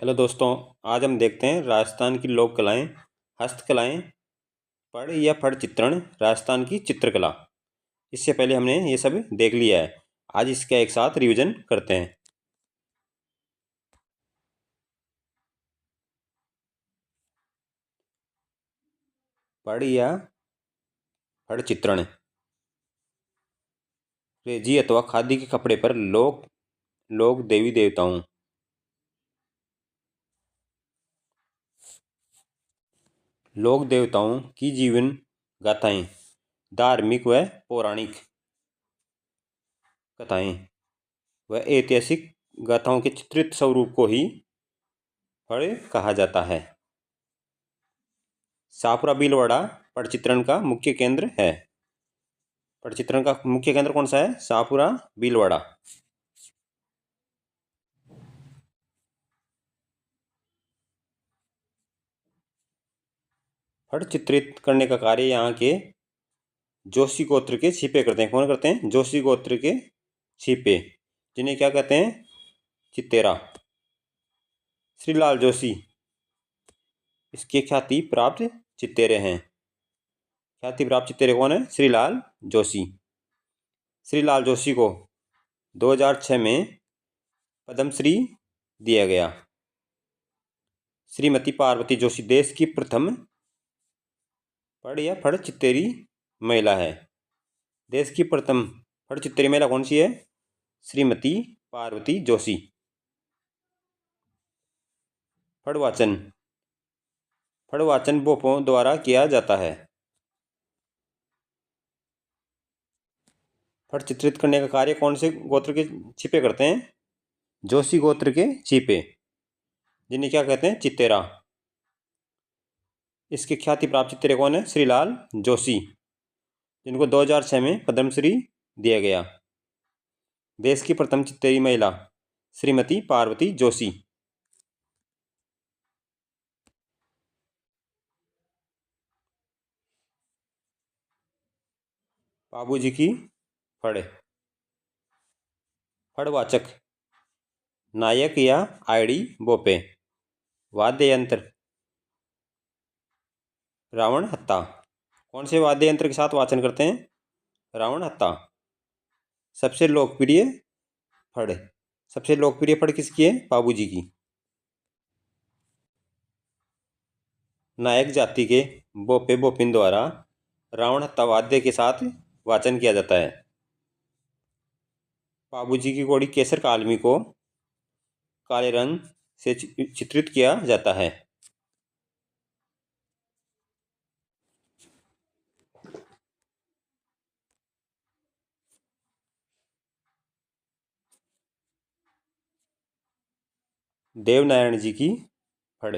Hello दोस्तों। आज हम देखते हैं राजस्थान की लोक कलाएं, हस्तकलाएं, पढ़ या फड़ चित्रण, राजस्थान की चित्रकला। इससे पहले हमने ये सब देख लिया है। आज इसका एक साथ रिवीजन करते हैं। पढ़ या फड़ चित्रण रेजी अथवा खादी के कपड़े पर लोग देवी देवताओं, लोक देवताओं की जीवन गाथाएं, धार्मिक व पौराणिक कथाएं व ऐतिहासिक गाथाओं के चित्रित स्वरूप को ही फड़ कहा जाता है। सापुरा भीलवाड़ा पटचित्रण का मुख्य केंद्र है। पटचित्रण का मुख्य केंद्र कौन सा है? सापुरा भीलवाड़ा। फट चित्रित करने का कार्य यहाँ के जोशी गोत्र के छिपे करते हैं। कौन करते हैं? जोशी गोत्र के छिपे, जिन्हें क्या कहते हैं? चित्तेरा। श्रीलाल जोशी इसके ख्याति प्राप्त चित्तेरे हैं। ख्याति प्राप्त चित्तेरे कौन है? श्रीलाल जोशी। श्रीलाल जोशी को 2006 में पद्मश्री दिया गया। श्रीमती पार्वती जोशी देश की प्रथम फड़ या फड़ चित्तेरी महिला है। देश की प्रथम फड़ चित्तेरी महिला कौन सी है? श्रीमती पार्वती जोशी। फड़वाचन बोपों द्वारा किया जाता है। फड़ चित्रित करने का कार्य कौन से गोत्र के छिपे करते हैं? जोशी गोत्र के छिपे, जिन्हें क्या कहते हैं? चित्तेरा। इसके ख्याति प्राप्त चित्तेरे कौन है? श्रीलाल जोशी, जिनको 2006 में पद्मश्री दिया गया। देश की प्रथम चित्तेरी महिला श्रीमती पार्वती जोशी। बाबूजी की फड़। फड़वाचक नायक या आईडी बोपे। वाद्य यंत्र रावण हत्ता। कौन से वाद्य यंत्र के साथ वाचन करते हैं? रावण हत्ता। सबसे लोकप्रिय फड़। सबसे लोकप्रिय फड़ किसकी है? बाबूजी की। नायक जाति के बोपे बोपिन द्वारा रावण हत्ता वाद्य के साथ वाचन किया जाता है। बाबूजी की घोड़ी केसर कालमी को काले रंग से चित्रित किया जाता है। देवनारायण जी की फड़।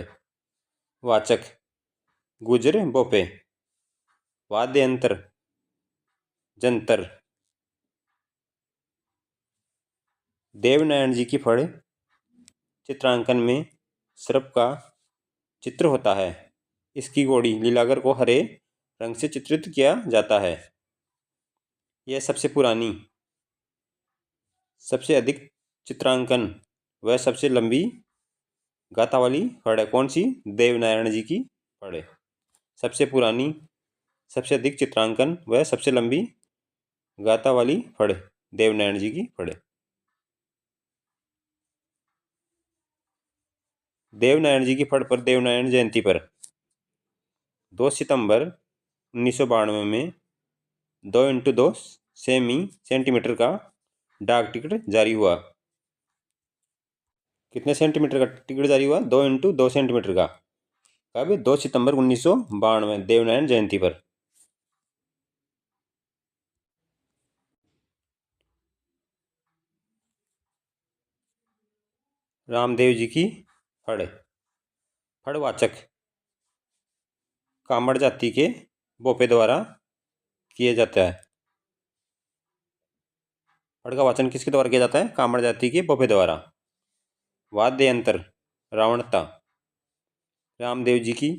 वाचक गुजर बोपे। वाद्य यंत्र जंतर। देवनारायण जी की फड़ चित्रांकन में सर्प का चित्र होता है। इसकी घोड़ी लीलागर को हरे रंग से चित्रित किया जाता है। यह सबसे पुरानी, सबसे अधिक चित्रांकन व सबसे लंबी गाथा वाली फड़ है। कौन सी? देवनारायण जी की फड़। सबसे पुरानी, सबसे अधिक चित्रांकन व सबसे लंबी गाथा वाली फड़ देवनारायण जी की फड़। देवनारायण जी की फड़ पर देवनारायण जयंती पर 2 सितंबर 1992 में 2x2 सेंटीमीटर का डाक टिकट जारी हुआ। कितने सेंटीमीटर का टिकट जारी हुआ? 2x2 सेंटीमीटर का। कब? 2 सितंबर 1992 देवनारायण जयंती पर। रामदेव जी की फड़। फड़वाचक कामड़ जाति के बोपे द्वारा किया जाता है। फड़ का वाचन किसके द्वारा किया जाता है? कामड़ जाति के बोपे द्वारा। वाद्य यंत्र रावणता। रामदेव जी की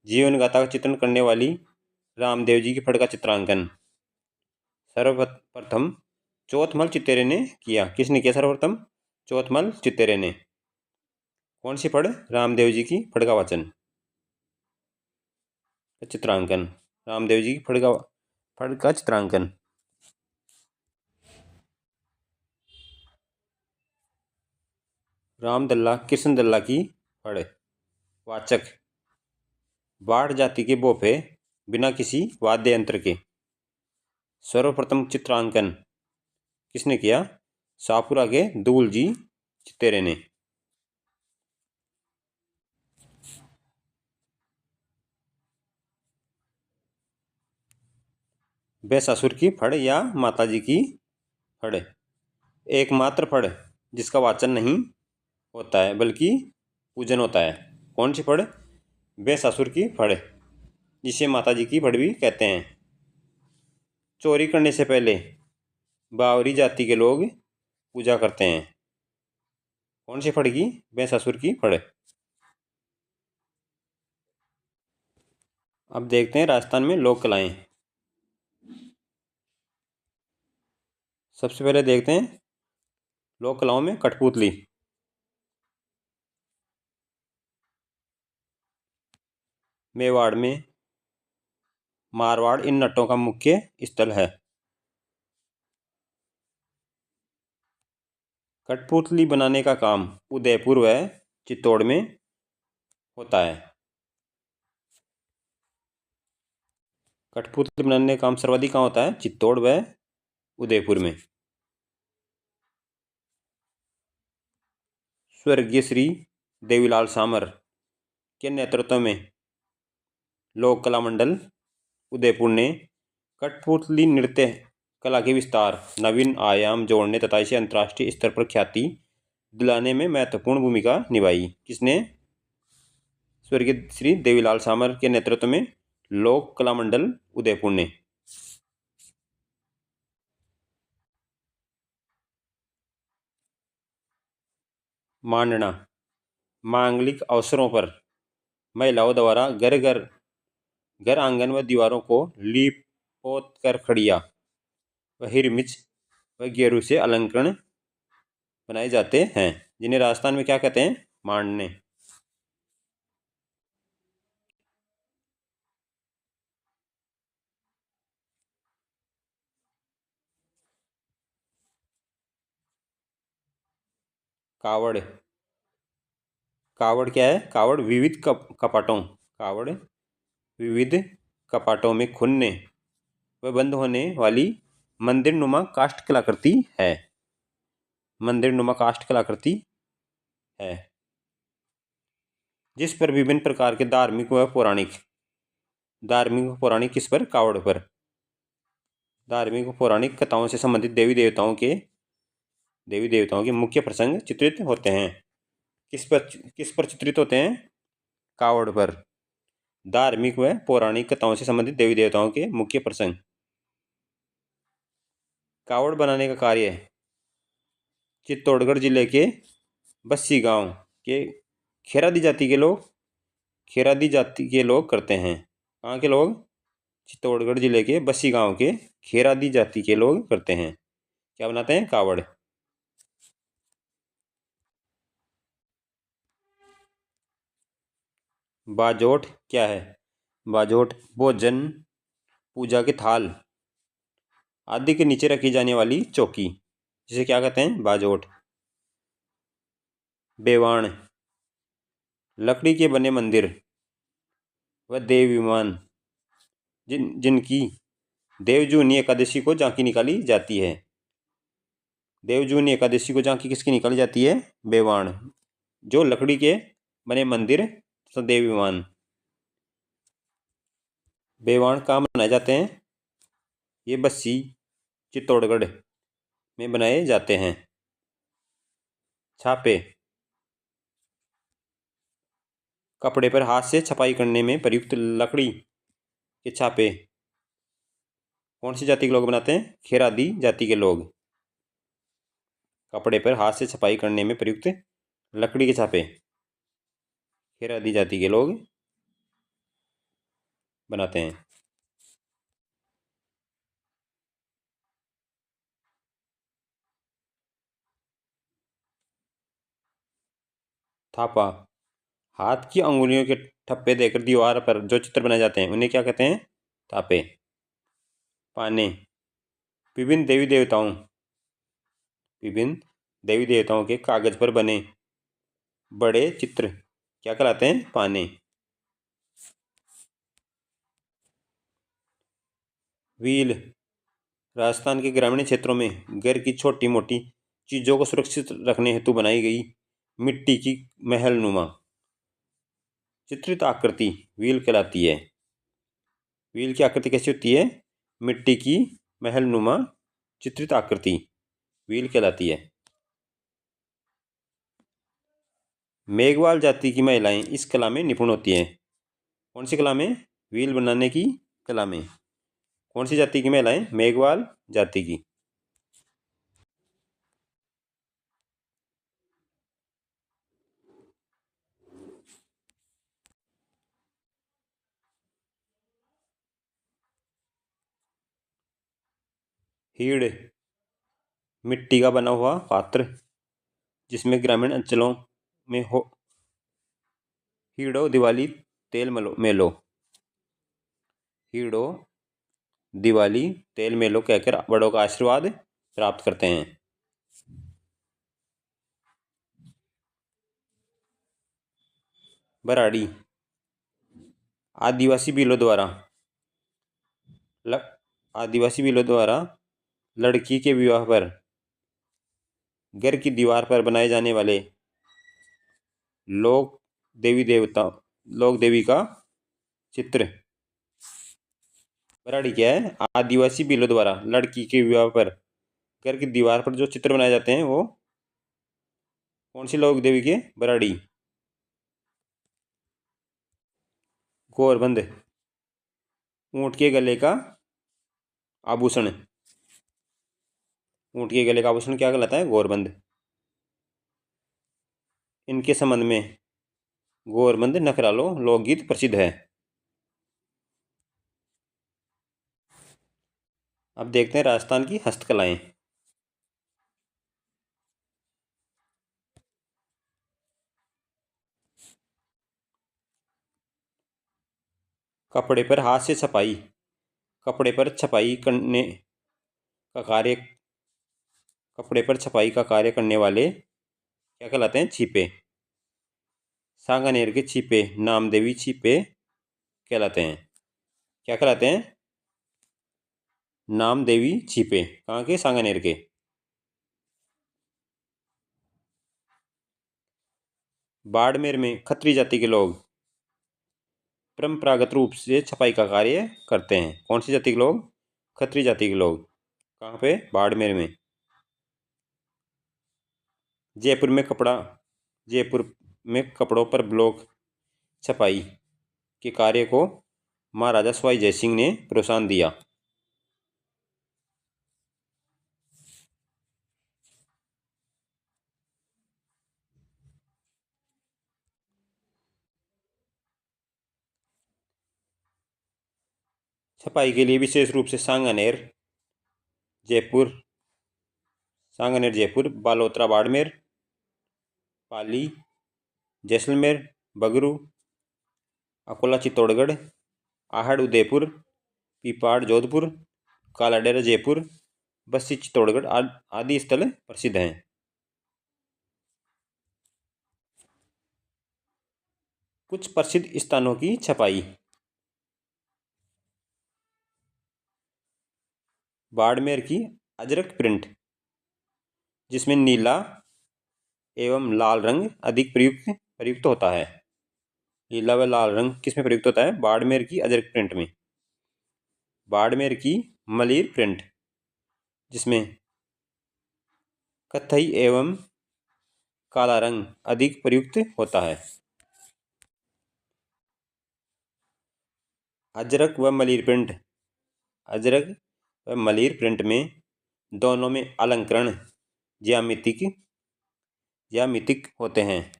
जीवन गाथा का चित्रण करने वाली रामदेव जी की फड़ का चित्रांकन सर्वप्रथम चौथमल चित्तेरे ने किया। किसने किया सर्वप्रथम? चौथमल चित्तेरे ने। कौन सी फड़? रामदेव जी की फड़ का वाचन, चित्रांकन। रामदेव जी की फड़ का चित्रांकन। रामदल्ला कृष्णदल्ला की फड़, वाचक। बाढ़ जाति के बोफे बिना किसी वाद्य यंत्र के। सर्वप्रथम चित्रांकन किसने किया? शाहपुरा के दूल जी चित्तेरे ने। भैंसासुर की फड़ या माताजी की फड़? एकमात्र फड़ जिसका वाचन नहीं होता है बल्कि पूजन होता है। कौन सी फड़? भैंसासुर की फड़, जिसे माताजी की फड़ भी कहते हैं। चोरी करने से पहले बावरी जाति के लोग पूजा करते हैं। कौन सी फड़ की? भैंसासुर की फड़। अब देखते हैं राजस्थान में लोक कलाएं। सबसे पहले देखते हैं लोक कलाओं में कठपुतली। मेवाड़ में मारवाड़ इन नटों का मुख्य स्थल है। कठपुतली बनाने का काम उदयपुर व चित्तौड़ में होता है। कठपुतली बनाने का काम सर्वाधिक कहाँ होता है? चित्तौड़ व उदयपुर में। स्वर्गीय श्री देवीलाल सामर के नेतृत्व में लोक कला मंडल उदयपुर ने कठपुतली नृत्य कला के विस्तार, नवीन आयाम जोड़ने तथा इसे अंतर्राष्ट्रीय स्तर पर ख्याति दिलाने में महत्वपूर्ण भूमिका निभाई। किसने? स्वर्गीय श्री देवीलाल सामर के नेतृत्व में लोक कला मंडल उदयपुर ने। मांडना, मांगलिक अवसरों पर महिलाओं द्वारा घर आंगन व दीवारों को लीप पोत कर खड़िया व हिरमिच व गेरू से अलंकरण बनाए जाते हैं, जिन्हें राजस्थान में क्या कहते हैं? मांडने। कावड़, कावड़ क्या है? कावड़ विविध कपाटों, कावड़ विविध कपाटों में खुलने व बंद होने वाली मंदिर नुमा काष्ठ कलाकृति है। मंदिर नुमा काष्ठ कलाकृति है जिस पर विभिन्न प्रकार के धार्मिक व पौराणिक किस पर? कावड़ पर धार्मिक व पौराणिक कथाओं से संबंधित देवी देवताओं के मुख्य प्रसंग चित्रित होते हैं। किस पर चित्रित होते हैं? कावड़ पर धार्मिक व पौराणिक कथाओं से संबंधित देवी देवताओं के मुख्य प्रसंग। कावड़ बनाने का कार्य चित्तौड़गढ़ जिले के बस्सी गांव के खेरादी जाति के लोग करते हैं। कहाँ के लोग? चित्तौड़गढ़ जिले के बस्सी गांव के खेरादी जाति के लोग करते हैं। क्या बनाते हैं? कावड़। बाजोट क्या है? बाजोट भोजन, पूजा के थाल आदि के नीचे रखी जाने वाली चौकी, जिसे क्या कहते हैं? बाजोट। बेवाण, लकड़ी के बने मंदिर व देव विमान जिनकी देवजूनी एकादशी को झांकी निकाली जाती है। देवजूनी एकादशी को झांकी किसकी निकाली जाती है? बेवाण, जो लकड़ी के बने मंदिर तथा देव विमान। बेवाण कहाँ बनाए जाते हैं? ये बस्सी चित्तौड़गढ़ में बनाए जाते हैं। छापे, कपड़े पर हाथ से छपाई करने में प्रयुक्त लकड़ी के छापे कौन सी जाति के लोग बनाते हैं? खेरादी जाति के लोग। कपड़े पर हाथ से छपाई करने में प्रयुक्त लकड़ी के छापे खेरादी जाति के लोग बनाते हैं। थापा, हाथ की अंगुलियों के ठप्पे देकर दीवार पर जो चित्र बनाए जाते हैं उन्हें क्या कहते हैं? थापे। पाने, विभिन्न देवी देवताओं के कागज पर बने बड़े चित्र क्या कहलाते हैं? पाने। व्हील, राजस्थान के ग्रामीण क्षेत्रों में घर की छोटी मोटी चीजों को सुरक्षित रखने हेतु बनाई गई मिट्टी की महलनुमा चित्रित आकृति व्हील कहलाती है। व्हील की आकृति कैसी होती है? मिट्टी की महलनुमा चित्रित आकृति व्हील कहलाती है। मेघवाल जाति की महिलाएं इस कला में निपुण होती हैं। कौन सी कला में? व्हील बनाने की कला में। कौन सी जाति की महिलाएं? मेघवाल जाति की। हीड़, मिट्टी का बना हुआ पात्र जिसमें ग्रामीण अंचलों में हो हीड़ो दिवाली तेल मेलो, हीड़ो दिवाली तेल मेलो कहकर बड़ों का आशीर्वाद प्राप्त करते हैं। बराड़ी, आदिवासी भीलों द्वारा लड़की के विवाह पर घर की दीवार पर बनाए जाने वाले लोक देवी का चित्र। बराड़ी क्या है? आदिवासी भीलों द्वारा लड़की के विवाह पर घर की दीवार पर जो चित्र बनाए जाते हैं वो कौन सी लोक देवी के? बराड़ी। गोरबंद, ऊंट के गले का आभूषण। ऊंट के गले का आभूषण क्या कहलाता है? गोरबंद। इनके संबंध में गोरबंद नखरालो लोकगीत प्रसिद्ध है। अब देखते हैं राजस्थान की हस्तकलाएं। कपड़े पर हाथ से छपाई, कपड़े पर छपाई करने का कार्य कपड़े पर छपाई का कार्य करने वाले क्या कहलाते हैं? छिपे। सांगानेर के छिपे नामदेवी छिपे कहलाते हैं। क्या कहलाते हैं? नामदेवी छिपे। कहाँ के? सांगानेर के। बाड़मेर में खत्री जाति के लोग परंपरागत रूप से छपाई का कार्य करते हैं। कौन सी जाति के लोग? खत्री जाति के लोग। कहाँ पे? बाड़मेर में। जयपुर में कपड़ों पर ब्लॉक छपाई के कार्य को महाराजा सवाई जयसिंह ने प्रोत्साहन दिया। छपाई के लिए विशेष रूप से जयपुर सांगानेर जयपुर, बालोतरा बाड़मेर, पाली जैसलमेर, बगरू अकोला चित्तौड़गढ़, आहड़ उदयपुर, पीपाड़ जोधपुर, कालाडेरा जयपुर, बस्सी चित्तौड़गढ़ आदि स्थल प्रसिद्ध हैं। कुछ प्रसिद्ध स्थानों की छपाई। बाड़मेर की अजरक प्रिंट जिसमें नीला एवं लाल रंग अधिक प्रयुक्त होता है। नीला व लाल रंग किसमें प्रयुक्त होता है? बाड़मेर की अजरक प्रिंट में। बाड़मेर की मलिर प्रिंट जिसमें कत्थई एवं काला रंग अधिक प्रयुक्त होता है। अजरक व मलिर प्रिंट में दोनों में अलंकरण ज्यामितिक होते हैं।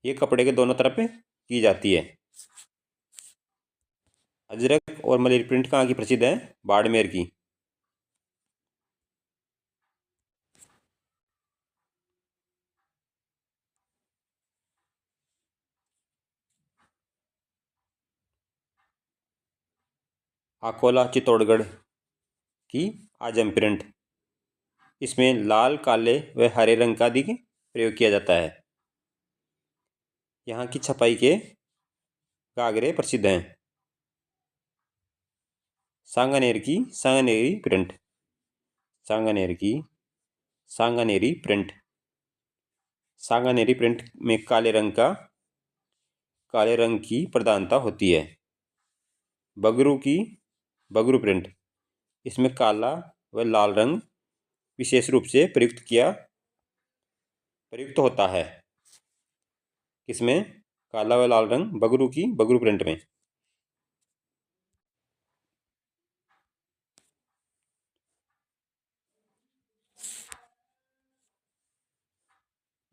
ये कपड़े के दोनों तरफ की जाती है। अजरक और मलिर प्रिंट कहाँ की प्रसिद्ध है? बाड़मेर की। अकोला चित्तौड़गढ़ की आजम प्रिंट। इसमें लाल, काले व हरे रंग का अधिक प्रयोग किया जाता है। यहाँ की छपाई के घाघरे प्रसिद्ध हैं। सांगानेर की सांगानेरी प्रिंट। सांगानेर की सांगानेरी प्रिंट। सांगानेरी प्रिंट में काले रंग की प्रधानता होती है। बगरू की बगरू प्रिंट। इसमें काला व लाल रंग विशेष रूप से प्रयुक्त होता है। किसमें? काला व लाल रंग बगरू की बगरू प्रिंट में।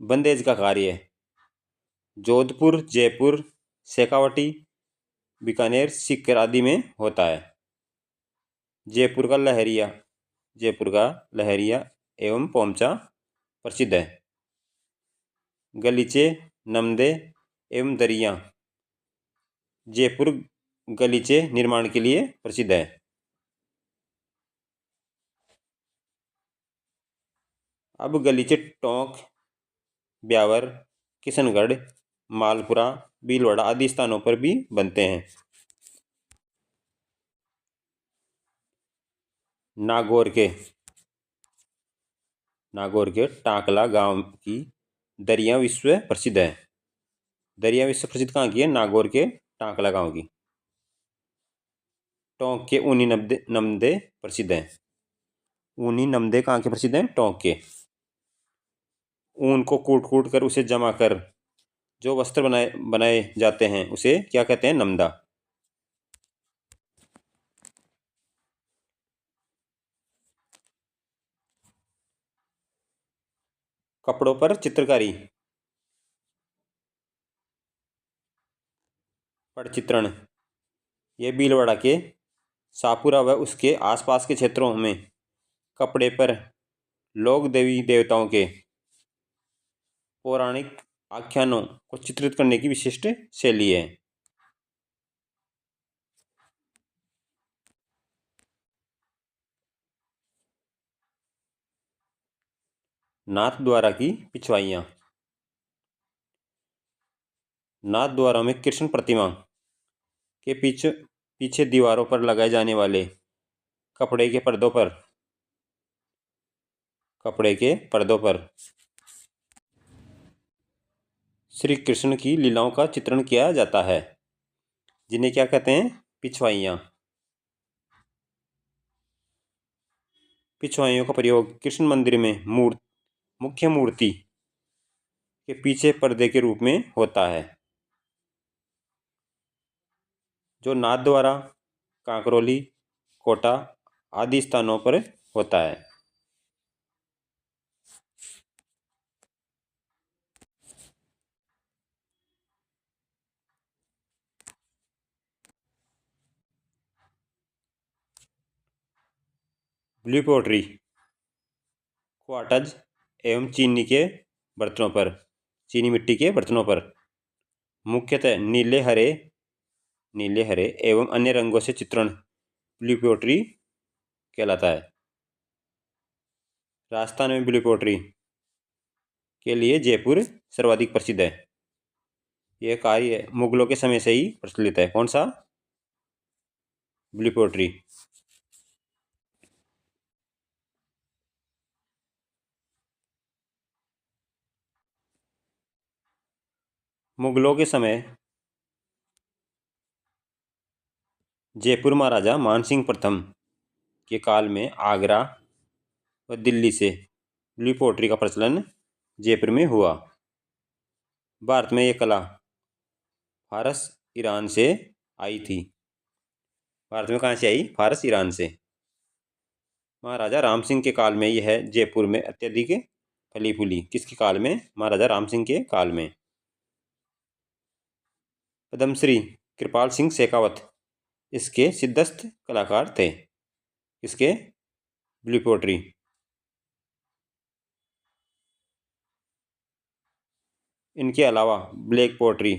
बंदेज का कार्य जोधपुर, जयपुर, शेखावटी, बीकानेर, सीकर आदि में होता है। जयपुर का लहरिया एवं पोमचा प्रसिद्ध है। गलीचे, नमदे एवं दरिया जयपुर गलीचे निर्माण के लिए प्रसिद्ध है। अब गलीचे टोंक, ब्यावर, किशनगढ़, मालपुरा, भीलवाड़ा आदि स्थानों पर भी बनते हैं। नागौर के टाकला गांव की दरिया विश्व प्रसिद्ध है। दरिया विश्व प्रसिद्ध कहाँ की है? नागौर के टाकला गांव की। टोंक के ऊनी नमदे प्रसिद्ध हैं। ऊनी नमदे कहाँ के प्रसिद्ध हैं? टोंक के। ऊन को कूट कर उसे जमा कर जो वस्त्र बनाए जाते हैं उसे क्या कहते हैं? नमदा। कपड़ों पर चित्रकारी, पटचित्रण। यह भीलवाड़ा के सापुरा व उसके आसपास के क्षेत्रों में कपड़े पर लोक देवी देवताओं के पौराणिक आख्यानों को चित्रित करने की विशिष्ट शैली है। नाथ द्वारा की पिछवाइयाँ। नाथ द्वारा में कृष्ण प्रतिमा के पीछे दीवारों पर लगाए जाने वाले कपड़े के पर्दों पर श्री कृष्ण की लीलाओं का चित्रण किया जाता है, जिन्हें क्या कहते हैं? पिछवाइयाँ। पिछवाइयों का प्रयोग कृष्ण मंदिर में मुख्य मूर्ति के पीछे पर्दे के रूप में होता है, जो नाथद्वारा, कांकरोली, कोटा आदि स्थानों पर होता है। ब्लू पोट्री क्वार्टज एवं चीनी मिट्टी के बर्तनों पर मुख्यतः नीले हरे एवं अन्य रंगों से चित्रण ब्लू पोट्री कहलाता है। राजस्थान में ब्लू पोट्री के लिए जयपुर सर्वाधिक प्रसिद्ध है। यह कार्य मुगलों के समय से ही प्रचलित है। कौन सा? Blue pottery. मुगलों के समय जयपुर महाराजा मानसिंह प्रथम के काल में आगरा व दिल्ली से ब्लू पोट्री का प्रचलन जयपुर में हुआ। भारत में यह कला फारस ईरान से आई थी। भारत में कहाँ से आई? फारस ईरान से। महाराजा राम सिंह के काल में यह जयपुर में अत्यधिक फली फूली। किसके काल में? महाराजा राम सिंह के काल में। पद्मश्री कृपाल सिंह शेखावत इसके सिद्धस्त कलाकार थे। किसके? Blue pottery. इनके अलावा ब्लैक पोट्री,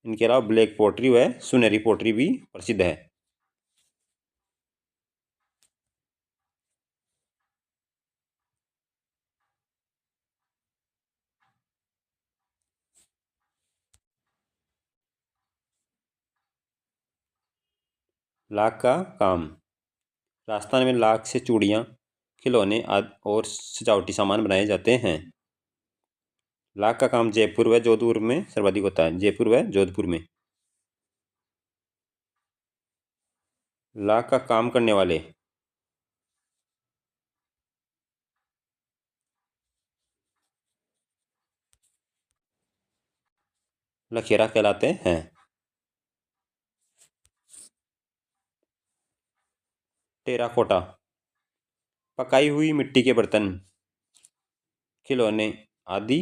इनके अलावा ब्लैक पोट्री व सुनहरी पोट्री भी प्रसिद्ध है। लाख का काम। राजस्थान में लाख से चूड़ियाँ, खिलौने आदि और सजावटी सामान बनाए जाते हैं। लाख का काम जयपुर व जोधपुर में सर्वाधिक होता है। जयपुर व जोधपुर में। लाख का काम करने वाले। लखेरा कहलाते हैं। टेराकोटा। पकाई हुई मिट्टी के बर्तन, खिलौने आदि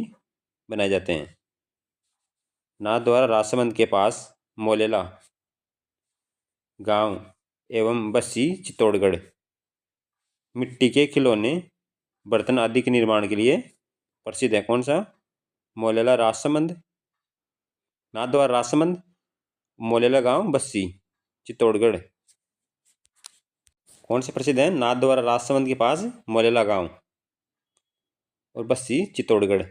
बनाए जाते हैं। नाथद्वारा राजसमंद के पास मोलेला गांव एवं बस्सी चित्तौड़गढ़ मिट्टी के खिलौने, बर्तन आदि के निर्माण के लिए प्रसिद्ध है। कौन सा? मोलेला राजसमंद, नाथद्वारा राजसमंद, मोलेला गांव, बस्सी चित्तौड़गढ़। कौन से प्रसिद्ध है? नाथद्वारा राजसमंद के पास मोलेला गांव और बस्सी चित्तौड़गढ़।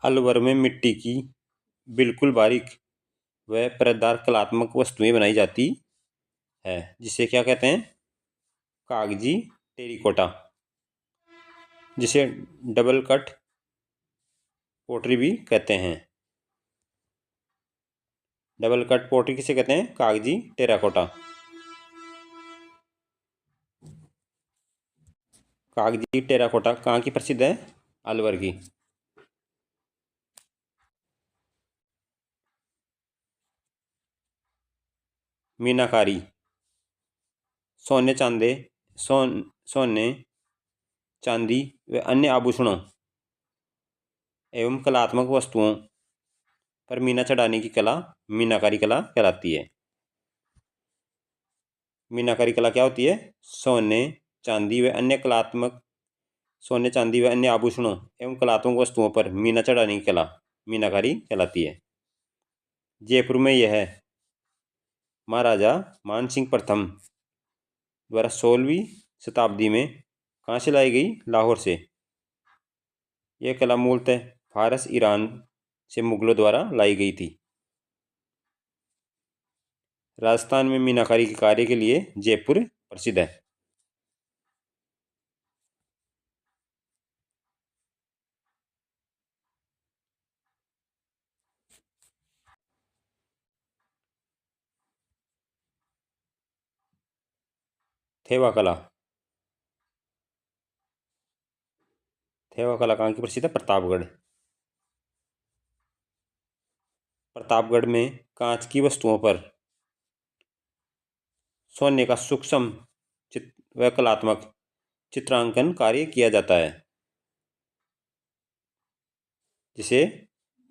अलवर में मिट्टी की बिल्कुल बारीक व परतदार कलात्मक वस्तुएं बनाई जाती है, जिसे क्या कहते हैं? कागजी टेरिकोटा, जिसे डबल कट पोट्री भी कहते हैं। डबल कट पोट्री किसे कहते हैं? कागजी टेराकोटा। कागजी टेराकोटा कहाँ की प्रसिद्ध है? अलवर की। मीनाकारी। सोने चांदी, सोने चांदी व अन्य आभूषणों एवं कलात्मक वस्तुओं पर मीना चढ़ाने की कला मीनाकारी कला कहलाती है। मीनाकारी कला क्या होती है? सोने चांदी व अन्य कलात्मक सोने चांदी व अन्य आभूषणों एवं कलात्मक वस्तुओं पर मीना चढ़ाने की कला मीनाकारी कहलाती है। जयपुर में यह महाराजा मानसिंह प्रथम द्वारा 16वीं शताब्दी में कहाँ से लाई गई? लाहौर से। यह कला मूलतः फारस ईरान से मुगलों द्वारा लाई गई थी। राजस्थान में मीनाकारी के कार्य के लिए जयपुर प्रसिद्ध है। थेवा कला। थेवा कला कहाँ की प्रसिद्ध है? प्रतापगढ़। प्रतापगढ़ में कांच की वस्तुओं पर सोने का सूक्ष्म व कलात्मक चित्रांकन कार्य किया जाता है, जिसे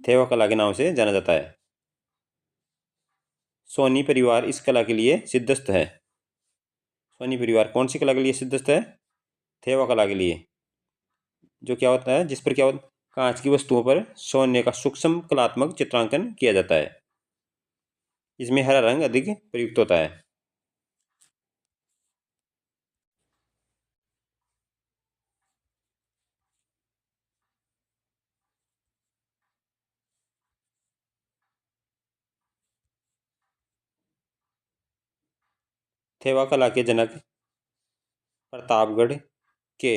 थेवा कला के नाम से जाना जाता है। सोनी परिवार इस कला के लिए सिद्धस्त है। सोनी परिवार कौन सी कला के लिए सिद्धस्त है? थेवा कला के लिए। जो क्या होता है? जिस पर क्या होता है? कांच की वस्तुओं पर सोने का सूक्ष्म कलात्मक चित्रांकन किया जाता है। इसमें हरा रंग अधिक प्रयुक्त होता है। थेवा कला के जनक प्रतापगढ़ के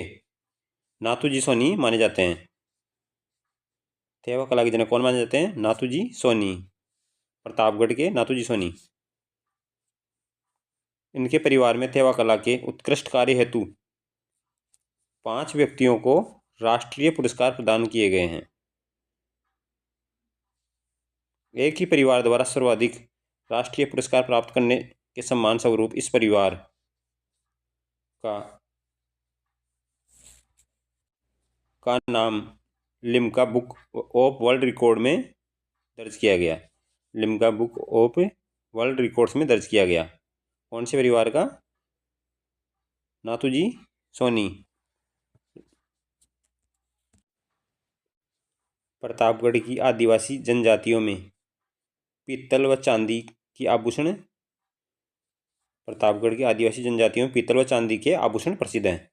नाथूजी सोनी माने जाते हैं। थेवा कला के जनक कौन माने जाते हैं? नाथूजी सोनी। प्रतापगढ़ के नाथूजी सोनी। इनके परिवार में थेवा कला के उत्कृष्ट कार्य हेतु 5 व्यक्तियों को राष्ट्रीय पुरस्कार प्रदान किए गए हैं। एक ही परिवार द्वारा सर्वाधिक राष्ट्रीय पुरस्कार प्राप्त करने के सम्मान स्वरूप इस परिवार का नाम Limca book of world record में दर्ज किया गया। Limca book of world records में दर्ज किया गया। कौन से परिवार का? नाथूजी सोनी। प्रतापगढ़ की आदिवासी जनजातियों में पीतल व चांदी की आभूषण। प्रतापगढ़ की आदिवासी जनजातियों में पीतल व चांदी के आभूषण प्रसिद्ध हैं।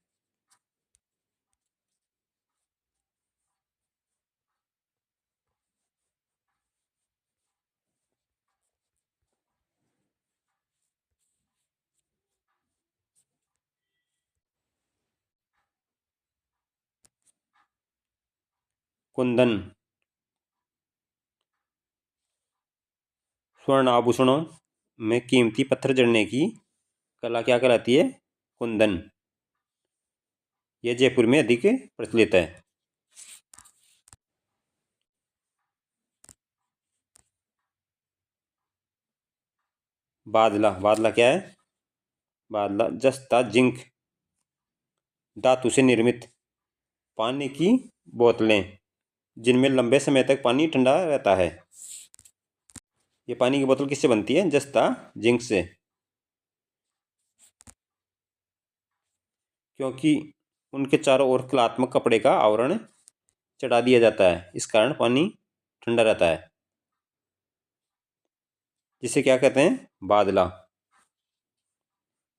कुंदन। स्वर्ण आभूषणों में कीमती पत्थर जड़ने की कला क्या कहलाती है? कुंदन। यह जयपुर में अधिक प्रचलित है। बादला। बादला क्या है? बादला जस्ता जिंक धातु से निर्मित पानी की बोतलें जिनमें लंबे समय तक पानी ठंडा रहता है। ये पानी की बोतल किससे बनती है? जस्ता जिंक से। क्योंकि उनके चारों ओर कलात्मक कपड़े का आवरण चढ़ा दिया जाता है, इस कारण पानी ठंडा रहता है, जिसे क्या कहते हैं? बादला।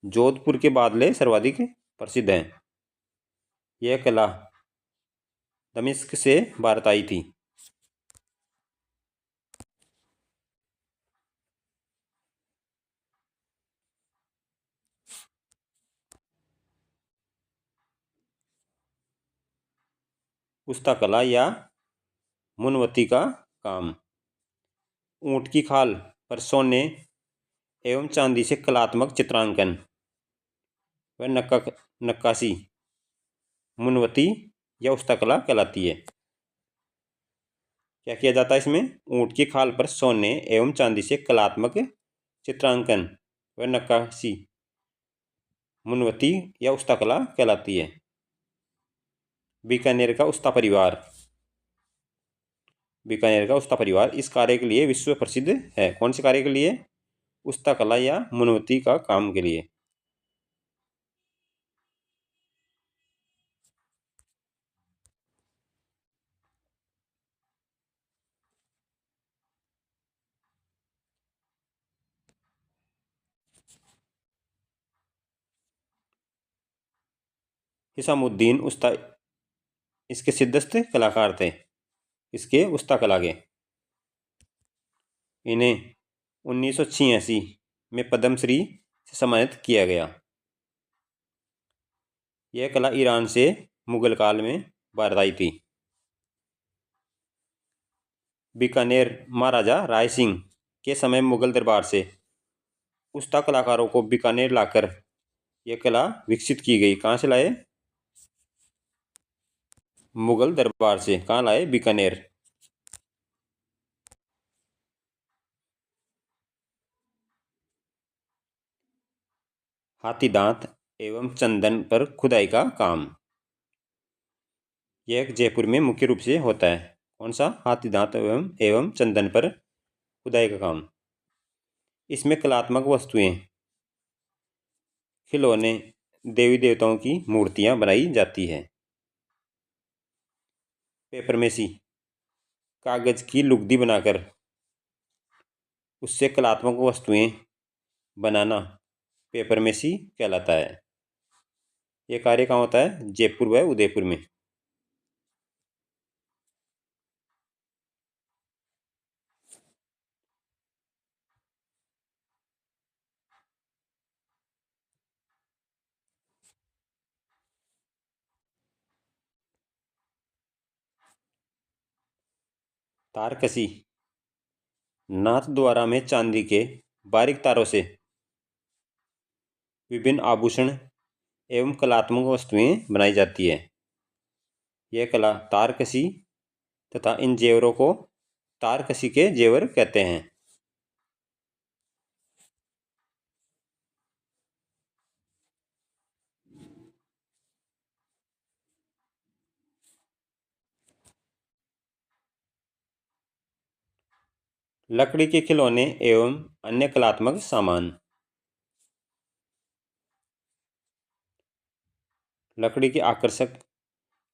जोधपुर के बादले सर्वाधिक प्रसिद्ध हैं। यह कला दमिश्क से भारत आई थी। उस्ता कला या मुनवती का काम। ऊंट की खाल पर सोने एवं चांदी से कलात्मक चित्रांकन व नक्काशी मुनवती या उस्ता कला कहलाती है। क्या किया जाता है इसमें? ऊंट की खाल पर सोने एवं चांदी से कलात्मक चित्रांकन व नक्काशी मुनवती या उस्ता कला कहलाती है। बीकानेर का उस्ता परिवार। बीकानेर का उस्ता परिवार इस कार्य के लिए विश्व प्रसिद्ध है। कौन से कार्य के लिए? उस्ता कला या मुनवती का काम के लिए। हिसामुद्दीन उस्ता इसके सिद्धस्त कलाकार थे। इसके उस्ता कला के। इन्हें 1986 में पद्मश्री से सम्मानित किया गया। यह कला ईरान से मुगल काल में भारत आई थी। बीकानेर महाराजा राय सिंह के समय मुगल दरबार से उस्ता कलाकारों को बीकानेर लाकर यह कला विकसित की गई। कहाँ से लाए? मुगल दरबार से। कहाँ लाए? बीकानेर। हाथी दांत एवं चंदन पर खुदाई का काम। यह जयपुर में मुख्य रूप से होता है। कौन सा? हाथी दांत एवं चंदन पर खुदाई का काम। इसमें कलात्मक वस्तुएं, खिलौने, देवी देवताओं की मूर्तियां बनाई जाती है। पेपरमेसी कागज की लुगदी बनाकर उससे कलात्मक वस्तुएं बनाना पेपरमेसी कहलाता है। यह कार्य कहाँ होता है? जयपुर व उदयपुर में। तारकसी नाथ द्वारा में चांदी के बारीक तारों से विभिन्न आभूषण एवं कलात्मक वस्तुएं बनाई जाती है। यह कला तारकसी तथा इन जेवरों को तारकसी के जेवर कहते हैं। लकड़ी के खिलौने एवं अन्य कलात्मक सामान। लकड़ी के आकर्षक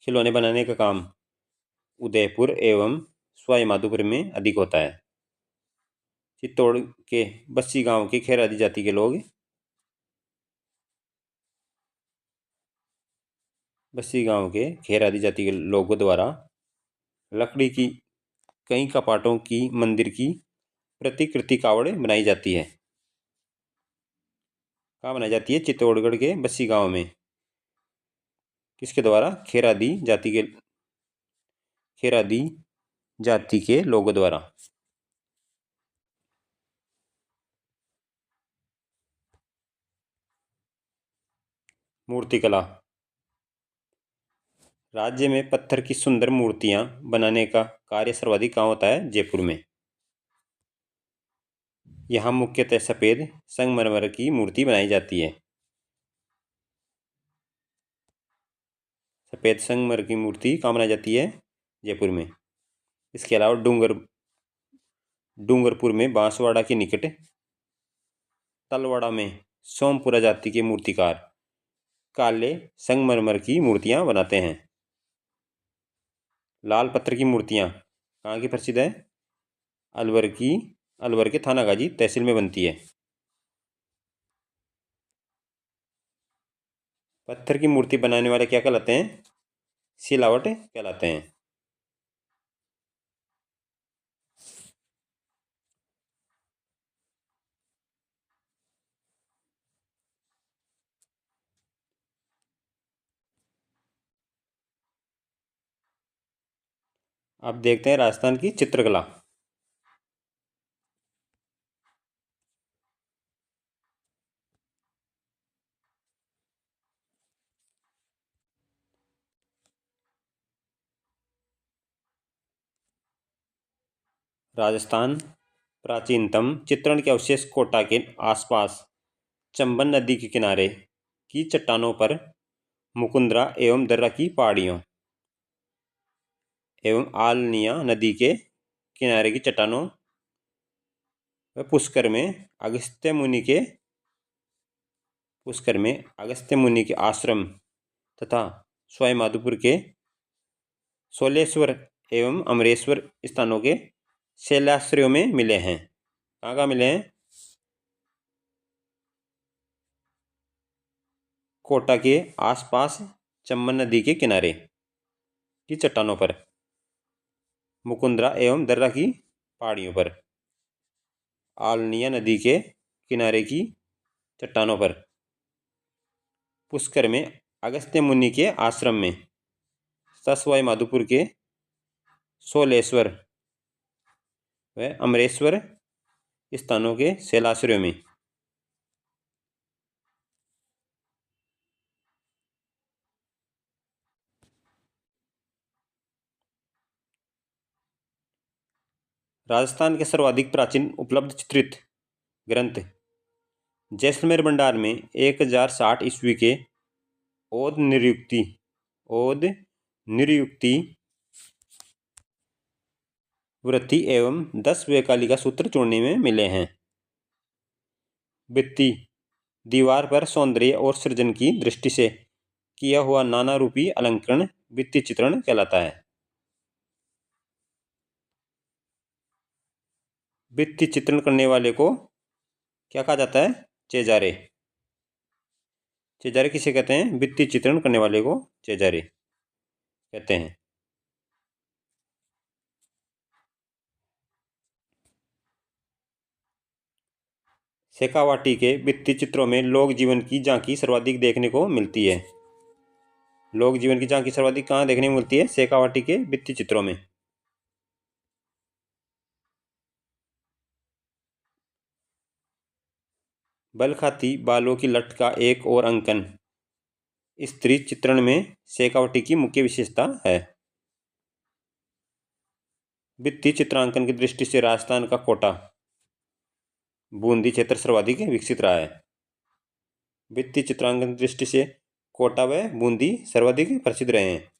खिलौने बनाने का काम उदयपुर एवं सवाई माधोपुर में अधिक होता है। चित्तौड़ के बस्सी गांव के खेर आदि जाति के लोग लोगों द्वारा लकड़ी की कई कपाटों की मंदिर की प्रतिकृति कावड़ बनाई जाती है। कहाँ बनाई जाती है? चित्तौड़गढ़ के बस्सी गांव में। किसके द्वारा? खेर आदि जाति के लोगों द्वारा। मूर्तिकला। राज्य में पत्थर की सुंदर मूर्तियां बनाने का कार्य सर्वाधिक कहाँ होता है? जयपुर में। यहाँ मुख्यतः सफेद संगमरमर की मूर्ति बनाई जाती है। सफेद संगमरमर की मूर्ति कहाँ बनाई जाती है? जयपुर में। इसके अलावा डूंगरपुर में बांसवाड़ा के निकट तलवाड़ा में सोमपुरा जाति के मूर्तिकार काले संगमरमर की मूर्तियां बनाते हैं। लाल पत्थर की मूर्तियां कहाँ की प्रसिद्ध है? अलवर के थानागाजी तहसील में बनती है। पत्थर की मूर्ति बनाने वाले क्या कहलाते हैं? सिलावट कहलाते हैं। अब देखते हैं राजस्थान की चित्रकला। राजस्थान प्राचीनतम चित्रण के अवशेष कोटा के आसपास चंबल नदी के किनारे की चट्टानों पर मुकुंदरा एवं दर्रा की पहाड़ियों एवं आलनिया नदी के किनारे की चट्टानों व पुष्कर में अगस्त्य मुनि के आश्रम तथा सवाई माधोपुर के सोलेश्वर एवं अमरेश्वर स्थानों के शैलाश्रयों में मिले हैं। कहाँ कहाँ मिले हैं? कोटा के आसपास चंबल नदी के किनारे की चट्टानों पर, मुकुंदरा एवं दर्रा की पहाड़ियों पर, आलनिया नदी के किनारे की चट्टानों पर, पुष्कर में अगस्त्य मुनि के आश्रम में, सवाई माधोपुर के सोलेश्वर व अमरेश्वर स्थानों के शैलाश्रयों में। राजस्थान के सर्वाधिक प्राचीन उपलब्ध चित्रित ग्रंथ जैसलमेर भंडार में 1060 ईस्वी के ओद निरुक्ति वृत्ति एवं 10 वैकालिका सूत्र जोड़ने में मिले हैं। भित्ति दीवार पर सौंदर्य और सृजन की दृष्टि से किया हुआ नाना रूपी अलंकरण भित्ति चित्रण कहलाता है। भित्ति चित्रण करने वाले को क्या कहा जाता है? चेजारे। चेजारे किसे कहते हैं? भित्ति चित्रण करने वाले को चेजारे कहते हैं। शेखावाटी के भित्ति चित्रों में लोक जीवन की झांकी सर्वाधिक देखने को मिलती है। लोक जीवन की झांकी सर्वाधिक कहाँ देखने को मिलती है? शेखावाटी के भित्ति चित्रों में। बल खाती बालों की लट का एक और अंकन स्त्री चित्रण में शेखावटी की मुख्य विशेषता है। भित्ति चित्रांकन की दृष्टि से राजस्थान का कोटा बूंदी क्षेत्र सर्वाधिक विकसित रहा है। भित्ति चित्रांकन की दृष्टि से कोटा व बूंदी सर्वाधिक प्रसिद्ध रहे हैं।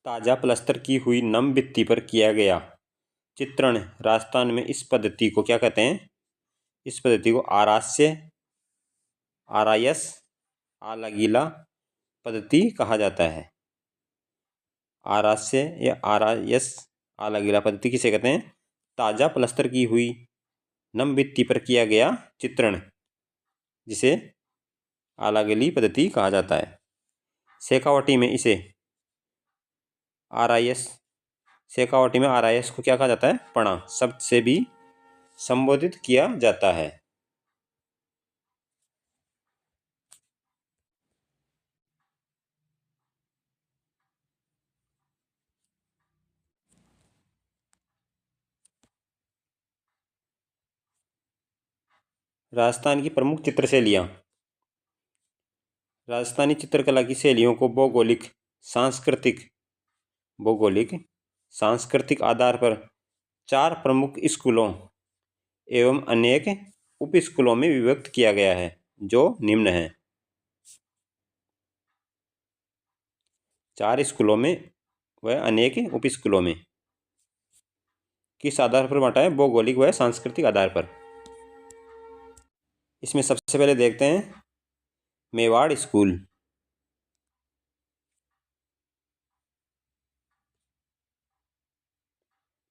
ताजा प्लास्टर की हुई नम भित्ति पर किया गया चित्रण राजस्थान में इस पद्धति को क्या कहते हैं? इस पद्धति को आरास्य, आरायस, आलागीला पद्धति कहा जाता है। आरास्य या आरायस, आलागीला पद्धति किसे कहते हैं? ताजा प्लास्टर की हुई नम भित्ति पर किया गया चित्रण, जिसे आलागीली पद्धति कहा जाता है। शेखावटी में इसे आरायस, शेखावटी में आरायस को क्या कहा जाता है? पणा शब्द से भी संबोधित किया जाता है। राजस्थान की प्रमुख चित्र शैलियाँ। राजस्थानी चित्रकला की शैलियों को भौगोलिक, सांस्कृतिक आधार पर 4 प्रमुख स्कूलों एवं अनेक उप स्कूलों में विभक्त किया गया है, जो निम्न हैं। 4 स्कूलों में व अनेक उप स्कूलों में। किस आधार पर बांटा है? भौगोलिक व सांस्कृतिक आधार पर। इसमें सबसे पहले देखते हैं मेवाड़ स्कूल।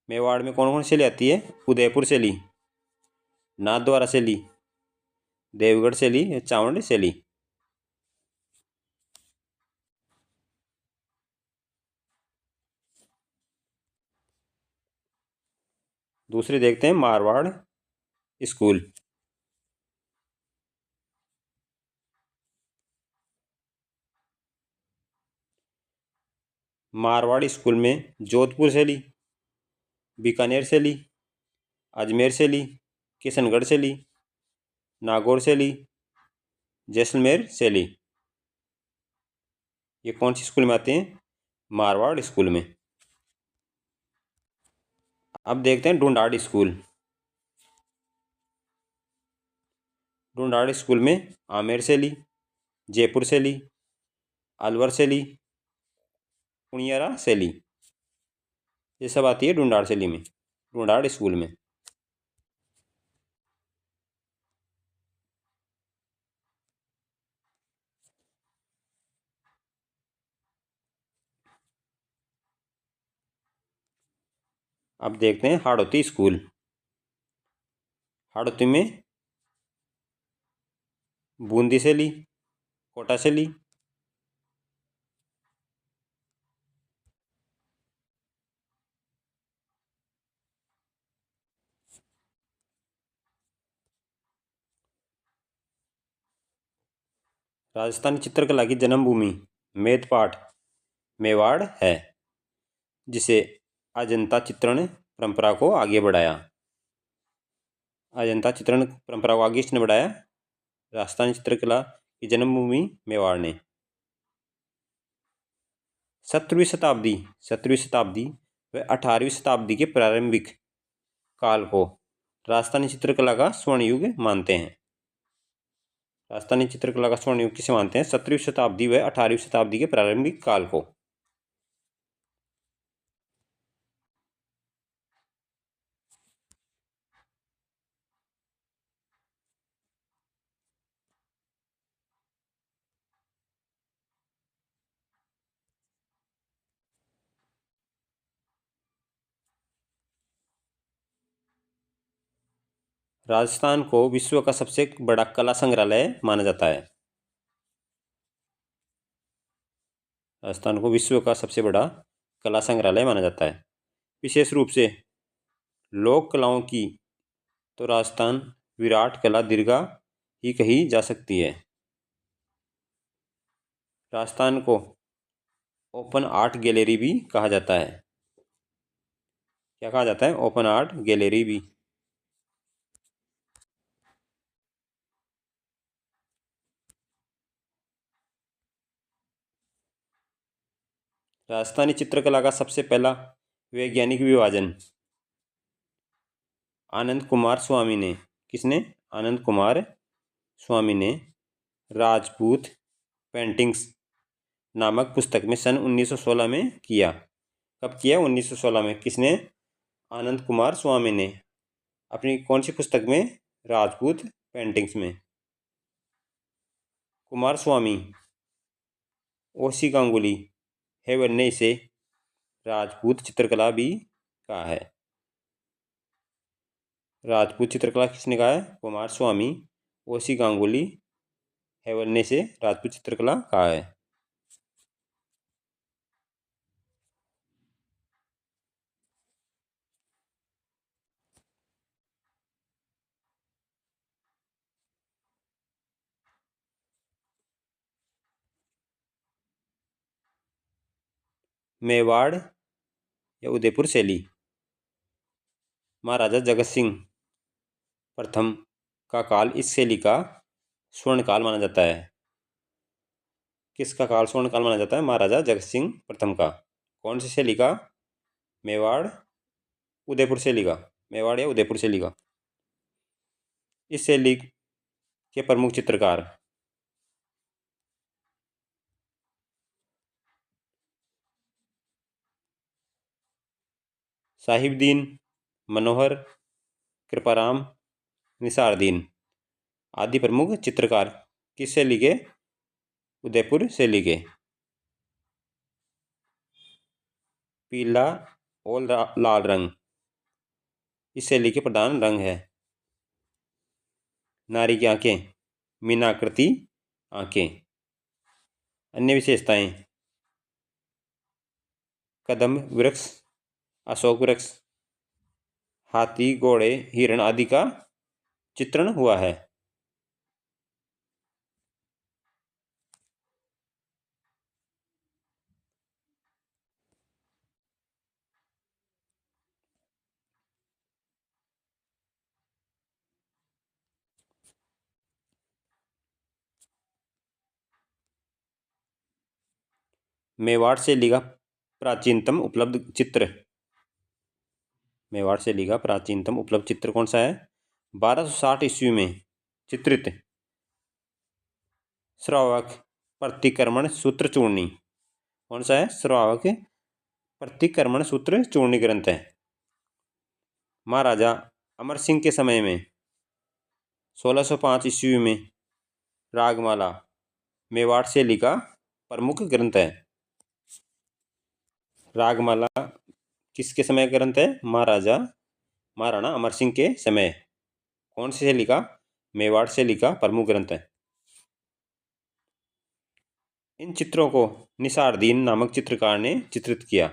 मेवाड़ में कौन कौन शैली आती है? उदयपुर शैली, नाथद्वारा शैली, देवगढ़ शैली, चावंड शैली। दूसरी देखते हैं मारवाड़ स्कूल। मारवाड़ स्कूल में जोधपुर शैली, बीकानेर शैली, अजमेर शैली, किशनगढ़ शैली, नागौर शैली, जैसलमेर शैली, ये कौन सी स्कूल में आते हैं? मारवाड़ स्कूल में। अब देखते हैं ढूंढाड़ स्कूल। ढूंढाड़ स्कूल में आमेर शैली, जयपुर शैली, अलवर शैली, पुनियारा शैली, ये सब आती है ढूंढाड़ शैली में, ढूंढाड़ स्कूल में। अब देखते हैं हाड़ौती स्कूल। हाड़ौती में बूंदी शैली, कोटा शैली, राजस्थानी चित्रकला की जन्मभूमि मेदपाट मेवाड़ है, जिसे अजंता चित्रण परंपरा को आगे बढ़ाया। अजंता चित्रण परंपरा को आगे किसने बढ़ाया? राजस्थानी चित्रकला की जन्मभूमि मेवाड़ ने। 17वीं शताब्दी व 18वीं शताब्दी के प्रारंभिक काल को राजस्थानी चित्रकला का स्वर्ण युग मानते हैं। राजस्थानी चित्रकला का स्वर्ण युग किसे मानते हैं? 17वीं शताब्दी व 18वीं शताब्दी के प्रारंभिक काल को। राजस्थान को विश्व का सबसे बड़ा कला संग्रहालय माना जाता है। राजस्थान को विश्व का सबसे बड़ा कला संग्रहालय माना जाता है। विशेष रूप से लोक कलाओं की तो राजस्थान विराट कला दीर्घा ही कही जा सकती है। राजस्थान को ओपन आर्ट गैलरी भी कहा जाता है। क्या कहा जाता है? ओपन आर्ट गैलरी भी। राजस्थानी चित्रकला का सबसे पहला वैज्ञानिक विभाजन आनंद कुमार स्वामी ने, किसने? आनंद कुमार स्वामी ने राजपूत पेंटिंग्स नामक पुस्तक में सन 1916 में किया। कब किया? 1916 में। किसने? आनंद कुमार स्वामी ने। अपनी कौन सी पुस्तक में? राजपूत पेंटिंग्स में। कुमार स्वामी, ओसी गांगुली हेवन ने इसे राजपूत चित्रकला भी कहा है। राजपूत चित्रकला किसने कहा है? कुमार स्वामी, ओसी गांगुली हेवन ने इसे राजपूत चित्रकला कहा है। मेवाड़ या उदयपुर शैली? महाराजा जगत सिंह प्रथम का काल इस शैली का स्वर्ण काल माना जाता है। किसका काल स्वर्ण काल माना जाता है? महाराजा जगत सिंह प्रथम का। कौन सी शैली का? मेवाड़, उदयपुर शैली का। मेवाड़ या उदयपुर शैली का। इस शैली के प्रमुख चित्रकार? साहिबदीन, मनोहर, कृपाराम, निसारदीन आदि प्रमुख चित्रकार किस शैली के? उदयपुर शैली के। पीला और लाल रंग इस शैली के प्रधान रंग है। नारी की आंखें, मीनाकृति आंखें। अन्य विशेषताएं? कदम वृक्ष, अशोक वृक्ष, हाथी, घोड़े, हिरण आदि का चित्रण हुआ है। मेवाड़ शैली का प्राचीनतम उपलब्ध चित्र? मेवाड़ शैली का प्राचीनतम उपलब्ध चित्र कौन सा है? 1260 ईस्वी में चित्रित श्रावक प्रतिक्रमण सूत्र चूर्णी। कौन सा है? श्रावक प्रतिक्रमण सूत्र चूर्णी ग्रंथ है। महाराजा अमर सिंह के समय में 1605 ईस्वी में रागमाला मेवाड़ शैली का प्रमुख ग्रंथ है। रागमाला किसके समय ग्रंथ है? महाराणा अमर सिंह के समय। कौन सी शैली का? मेवाड़ शैली का प्रमुख ग्रंथ है। इन चित्रों को निसारदीन नामक चित्रकार ने चित्रित किया।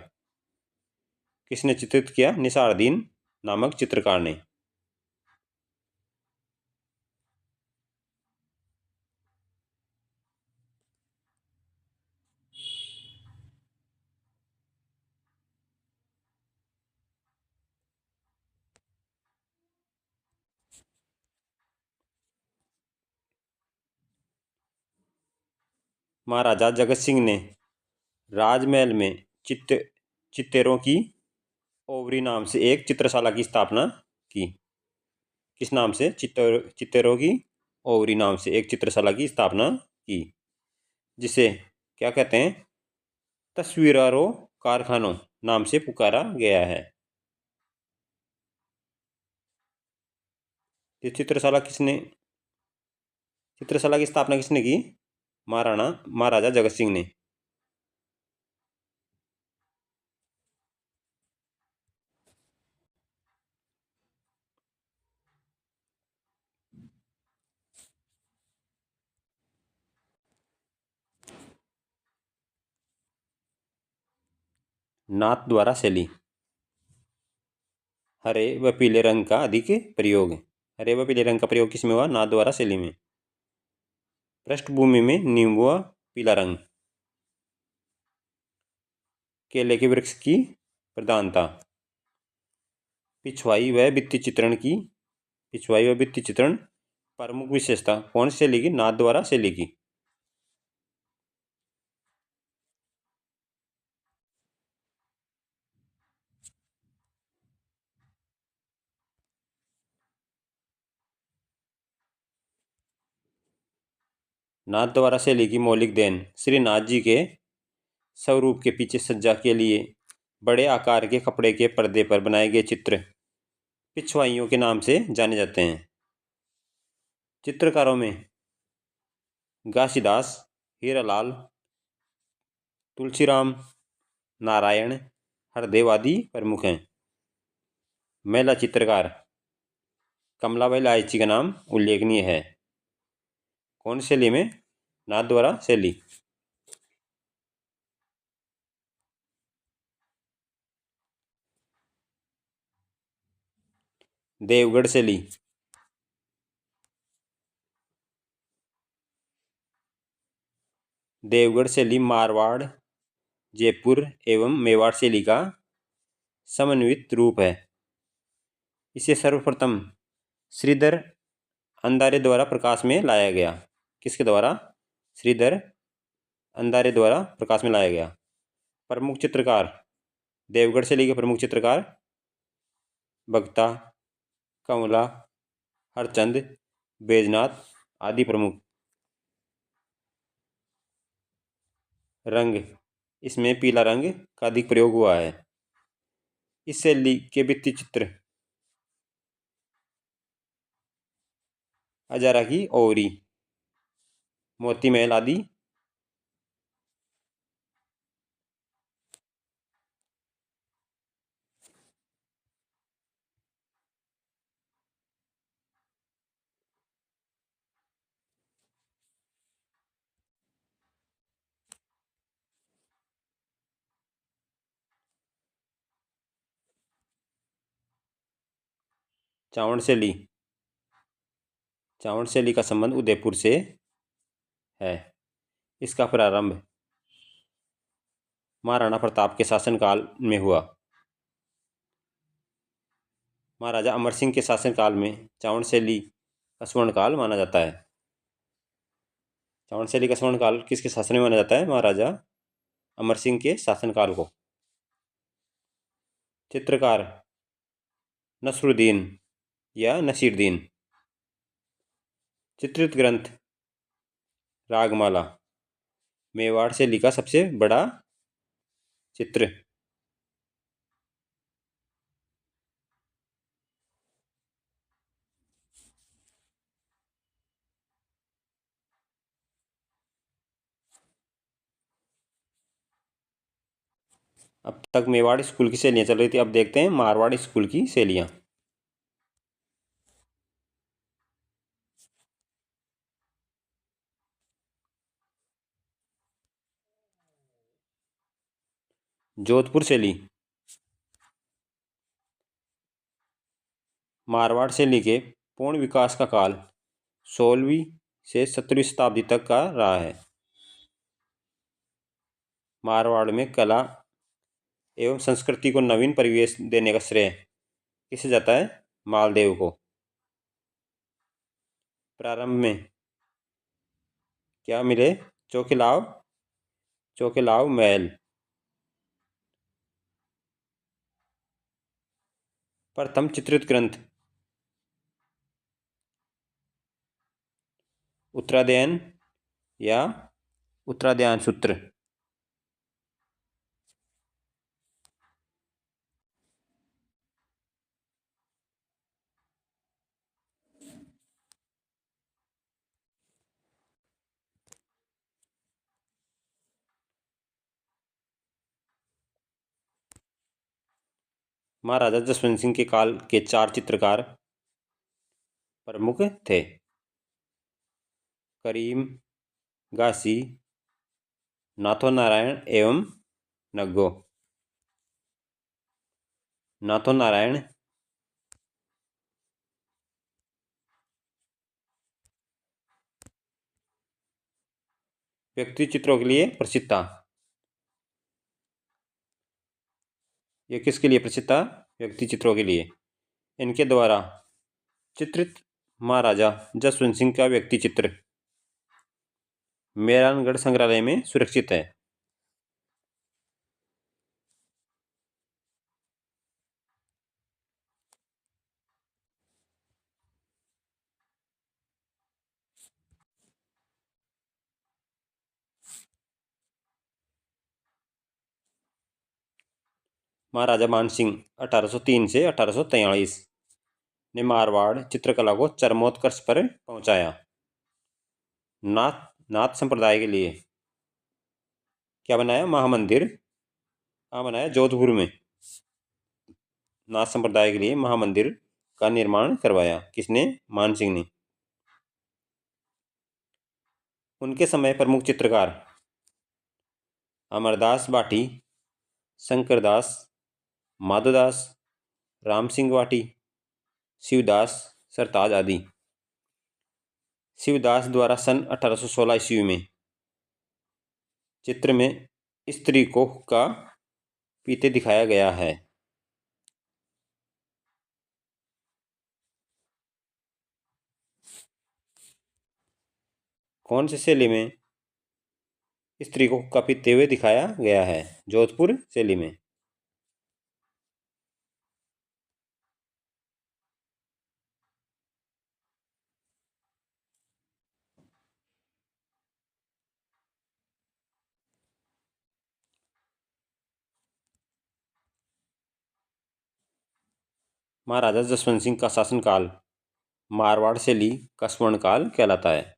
किसने चित्रित किया? निसारदीन नामक चित्रकार ने। महाराजा जगत सिंह ने राजमहल में चित्तेरों की ओवरी नाम से एक चित्रशाला की स्थापना की। किस नाम से? चित्तेरों की ओवरी नाम से एक चित्रशाला की स्थापना की, जिसे क्या कहते हैं? तस्वीरारों कारखानों नाम से पुकारा गया है। ये चित्रशाला की स्थापना किसने की? महाराजा जगत सिंह ने। नाथ द्वारा शैली? हरे व पीले रंग का अधिक प्रयोग। हरे व पीले रंग का प्रयोग किसमें हुआ? नाथ द्वारा शैली में। पृष्ठभूमि में नींबू व पीला रंग। केले के वृक्ष की प्रधानता। पिछवाई व भित्ति चित्रण प्रमुख विशेषता। कौन सी शैली की? नाथ द्वारा शैली की। नाथ द्वारा शैली की मौलिक देन श्री नाथ जी के स्वरूप के पीछे सज्जा के लिए बड़े आकार के कपड़े के पर्दे पर बनाए गए चित्र पिछवाइयों के नाम से जाने जाते हैं। चित्रकारों में घासीदास, हीरालाल, तुलसीराम, नारायण, हरदेव आदि प्रमुख हैं। महिला चित्रकार कमलाबाई लाहिची का नाम उल्लेखनीय है। कौन शैली में? नाथद्वारा शैली। देवगढ़ शैली। देवगढ़ शैली मारवाड़, जयपुर एवं मेवाड़ शैली का समन्वित रूप है। इसे सर्वप्रथम श्रीधर अंधारे द्वारा प्रकाश में लाया गया। किसके द्वारा? श्रीधर अंधारे द्वारा प्रकाश में लाया गया। प्रमुख चित्रकार देवगढ़ शैली के प्रमुख चित्रकार भगता, कमला, हरचंद, बैजनाथ आदि प्रमुख। रंग, इसमें पीला रंग का अधिक प्रयोग हुआ है। इस शैली के भित्ति चित्र हजारा की ओवरी, मोती महल आदि। चावड़ शैली। चावड़ शैली का संबंध उदयपुर से है। इसका प्रारंभ महाराणा प्रताप के शासनकाल में हुआ। महाराजा अमर सिंह के शासनकाल में चावड़ शैली का स्वर्णकाल माना जाता है। चावड़ शैली का स्वर्णकाल किसके शासन में माना जाता है? महाराजा अमर सिंह के शासनकाल को। चित्रकार नसरुद्दीन या नसीरुद्दीन। चित्रित ग्रंथ रागमाला, मेवाड़ शैली का सबसे बड़ा चित्र। अब तक मेवाड़ स्कूल की शैलियाँ चल रही थी, अब देखते हैं मारवाड़ स्कूल की शैलियाँ। जोधपुर शैली। मारवाड़ शैली के पूर्ण विकास का काल 16वीं से 17वीं शताब्दी तक का रहा है। मारवाड़ में कला एवं संस्कृति को नवीन परिवेश देने का श्रेय किसे जाता है? मालदेव को। प्रारंभ में क्या मिले? चोखिलाव महल। प्रथम चित्रित ग्रंथ उत्तराध्ययन या उत्तराध्यान सूत्र। महाराजा जसवंत सिंह के काल के 4 चित्रकार प्रमुख थे। करीम, घासी, नाथो नारायण एवं नग्गो। नाथो नारायण व्यक्ति चित्रों के लिए प्रसिद्ध था। यह किसके लिए प्रसिद्ध था? व्यक्ति चित्रों के लिए। इनके द्वारा चित्रित महाराजा जसवंत सिंह का व्यक्ति चित्र मेहरानगढ़ संग्रहालय में सुरक्षित है। महाराजा मानसिंह 1803 से 1843 ने मारवाड़ चित्रकला को चरमोत्कर्ष पर पहुंचाया। नाथ नाथ संप्रदाय के लिए क्या बनाया? महामंदिर कहाँ बनाया? जोधपुर में। नाथ संप्रदाय के लिए महामंदिर का निर्माण करवाया। किसने? मानसिंह ने। उनके समय प्रमुख चित्रकार अमरदास बाटी, शंकरदास, माधोदास, राम सिंह वाटी, शिवदास सरताज आदि। शिवदास द्वारा सन 1816 ईस्वी में चित्र में स्त्री को हुक्का पीते दिखाया गया है। कौन सी शैली में स्त्री को हुक्का पीते हुए दिखाया गया है? जोधपुर शैली में। महाराजा जसवंत सिंह का शासनकाल मारवाड़ शैली का स्वर्णकाल कहलाता है।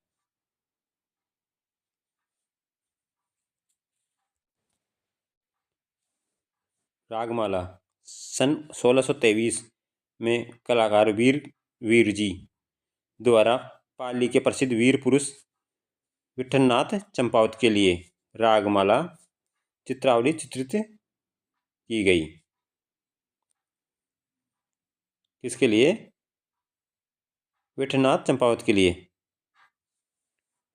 रागमाला सन 1623 में कलाकार वीर जी द्वारा पाली के प्रसिद्ध वीर पुरुष विठलनाथ चंपावत के लिए रागमाला चित्रावली चित्रित की गई। किसके लिए? विठलनाथ चंपावत के लिए।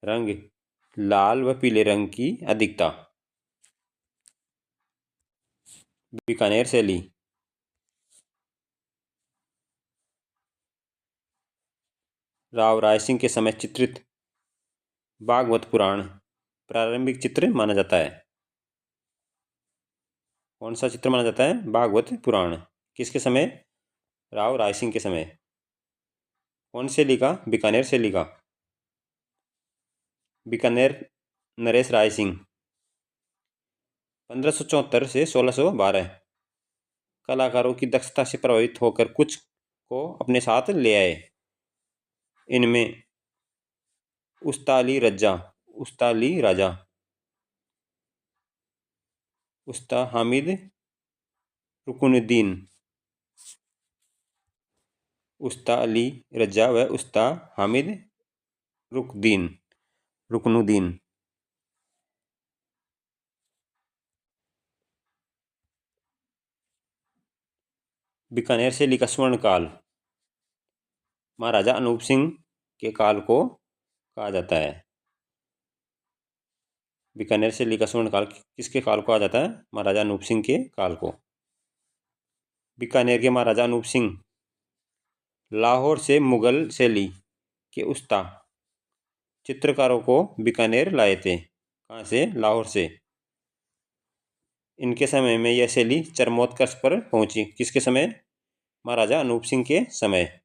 रंग लाल व पीले रंग की अधिकता। बीकानेर शैली राव रायसिंह के समय चित्रित भागवत पुराण प्रारंभिक चित्र माना जाता है। कौन सा चित्र माना जाता है? भागवत पुराण। किसके समय? राव रायसिंह के समय। कौन शैली का? बीकानेर शैली का। बीकानेर नरेश राय सिंह 1574 से 1612 कलाकारों की दक्षता से प्रभावित होकर कुछ को अपने साथ ले आए। इनमें उस्ताली राजा उस्ता हामिद रुकुनुद्दीन, उस्ता अली रजा व उस्ता हामिद रुकनुद्दीन। बीकानेर शैली का स्वर्ण काल महाराजा अनूप सिंह के काल को कहा जाता है। बीकानेर शैली का स्वर्ण काल किसके काल को कहा जाता है? महाराजा अनूप सिंह के काल को। बीकानेर के महाराजा अनूप सिंह लाहौर से मुगल शैली के उस्ताद चित्रकारों को बीकानेर लाए थे। कहाँ से? लाहौर से। इनके समय में यह शैली चरमोत्कर्ष पर पहुंची। किसके समय? महाराजा अनूप सिंह के समय।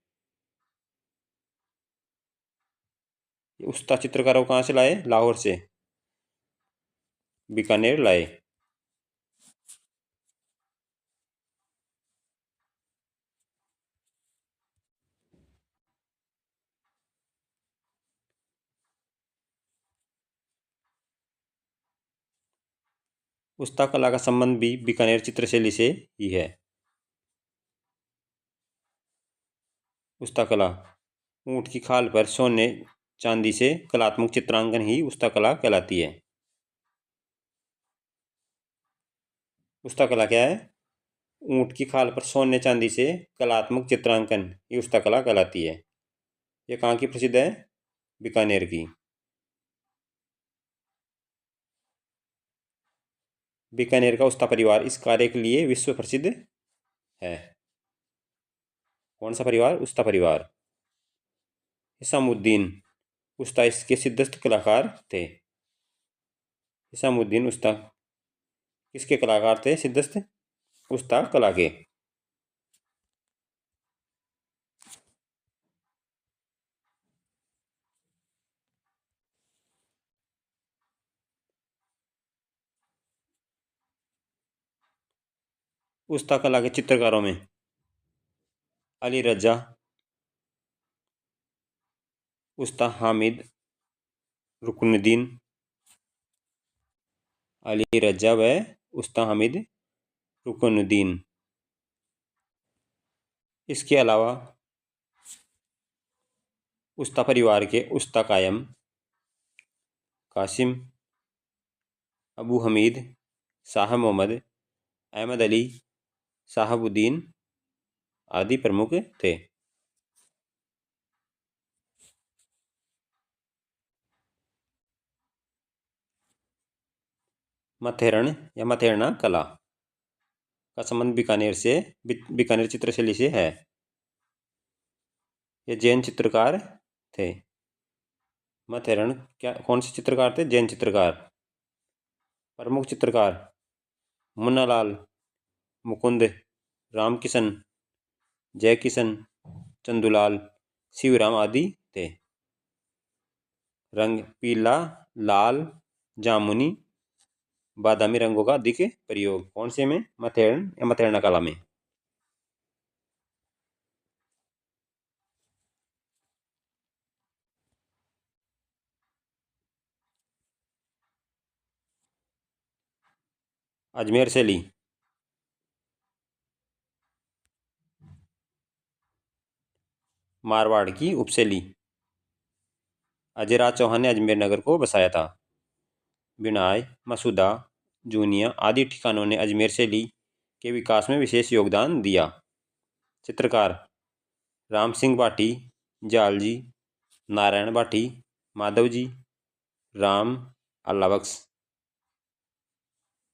उस्ताद चित्रकारों को कहाँ से लाए? लाहौर से बीकानेर लाए। उस्ताद कला का संबंध भी बीकानेर चित्रशैली से ही है। उस्ताद कला ऊंट की खाल पर सोने चांदी से कलात्मक चित्रांकन ही उस्ताद कला कहलाती है। उस्ताद कला क्या है? ऊंट की खाल पर सोने चांदी से कलात्मक चित्रांकन ये उस्ताद कला कहलाती है। ये कहाँ की प्रसिद्ध है? बीकानेर की। बीकानेर का उस्ता परिवार इस कार्य के लिए विश्व प्रसिद्ध है। कौन सा परिवार? उस्ता परिवार। हिसामुद्दीन उस्ता इसके सिद्धस्त कलाकार थे। हिसामुद्दीन उस्ता किसके कलाकार थे? सिद्धस्त उस्ता कला के। उस्ता कला के चित्रकारों में अली रजा, उस्ता हामिद रुकनुद्दीन, अली रजा व उस्ता हामिद रुकनुद्दीन। इसके अलावा उस्ता परिवार के उस्ता कायम, कासिम, अबू हमीद, शाह मोहम्मद, अहमद अली, साहबुद्दीन आदि प्रमुख थे। मथेरण या मथेरना कला का संबंध बीकानेर चित्रशैली से है। ये जैन चित्रकार थे। मथेरण कौन से चित्रकार थे? जैन चित्रकार। प्रमुख चित्रकार मुन्नालाल, मुकुंद, रामकिशन, जयकिशन, चंदूलाल, शिवराम आदि थे। रंग पीला, लाल, जामुनी, बादामी रंगों का अधिक प्रयोग कौन से में? मथेरण या मथेरना कला में। अजमेर शैली मारवाड़ की उपशैली। अजयराज चौहान ने अजमेर नगर को बसाया था। बिनाय, मसूदा, जूनिया आदि ठिकानों ने अजमेर शैली के विकास में विशेष योगदान दिया। चित्रकार राम सिंह भाटी, जालजी, नारायण भाटी, माधव जी, राम अल्लाबख्श।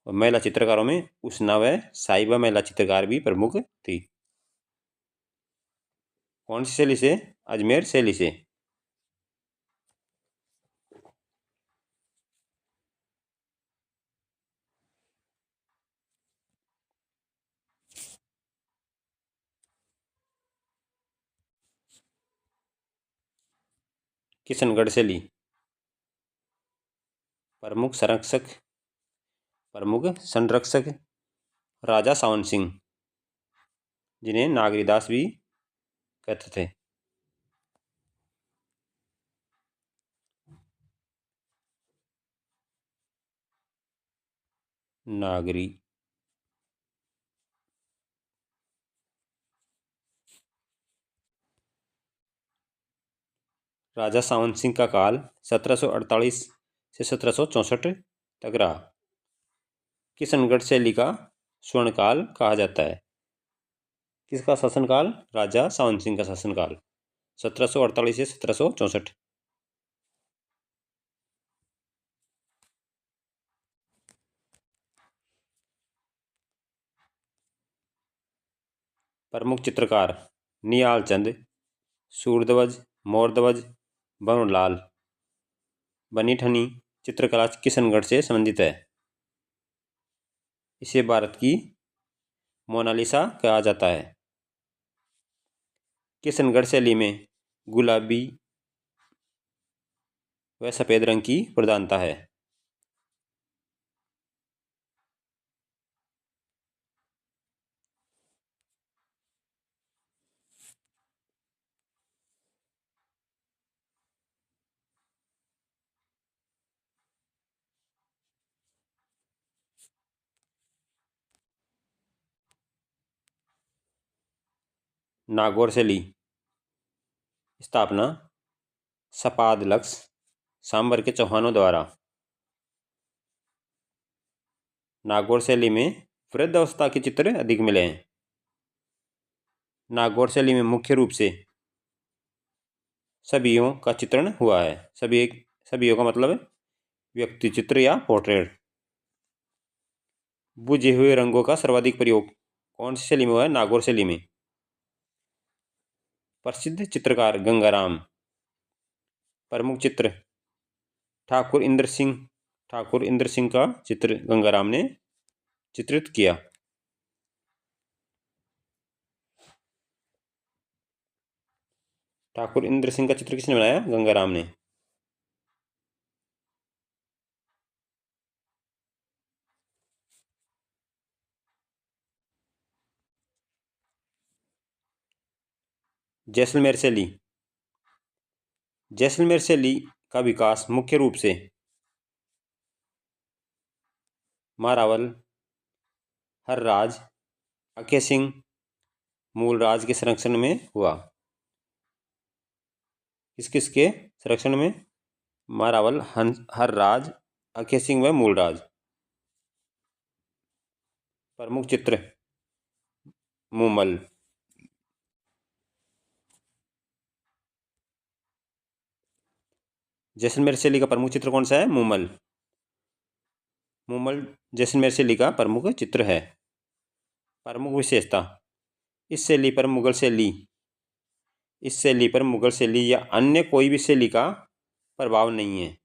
और महिला चित्रकारों में उषना व साहिबा महिला चित्रकार भी प्रमुख थी। कौन सी शैली से? अजमेर शैली से। किशनगढ़ शैली प्रमुख संरक्षक राजा सावन सिंह, जिन्हें नागरीदास भी कहते थे। नागरी राजा सावन सिंह का काल 1748 से 1764 तक रहा। किशनगढ़ शैली का स्वर्णकाल कहा जाता है। किसका शासनकाल? राजा सावन सिंह का शासनकाल 1748 से 1764। प्रमुख चित्रकार निहाल चंद, सूरध्वज, मोरध्वज, बनोलाल। बनी ठनी चित्रकला किशनगढ़ से संबंधित है। इसे भारत की मोनालिसा कहा जाता है। किशनगढ़ शैली में गुलाबी व सफेद रंग की प्रधानता है। नागौर शैली स्थापना सपादलक्ष सांबर के चौहानों द्वारा। नागौर शैली में वृद्ध अवस्था के चित्र अधिक मिले हैं। नागौर शैली में मुख्य रूप से छवियों का चित्रण हुआ है। छवियों का मतलब व्यक्ति चित्र या पोर्ट्रेट। बुझे हुए रंगों का सर्वाधिक प्रयोग कौन सी शैली में हुआ है? नागौर शैली में। प्रसिद्ध चित्रकार गंगाराम। प्रमुख चित्र ठाकुर इंद्र सिंह का चित्र गंगाराम ने चित्रित किया। ठाकुर इंद्र सिंह का चित्र किसने बनाया? गंगाराम ने। जैसलमेर शैली। जैसलमेर शैली का विकास मुख्य रूप से महारावल, हर्राज, अक्के सिंह, मूलराज के संरक्षण में हुआ। किस किस के संरक्षण में? महारावल, हर्राज, अक्के सिंह व मूलराज। प्रमुख चित्र मूमल। जैसलमेर शैली का प्रमुख चित्र कौन सा है? मूमल। मूमल जैसलमेर शैली का प्रमुख चित्र है। प्रमुख विशेषता, इस शैली पर मुगल शैली या अन्य कोई भी शैली का प्रभाव नहीं है।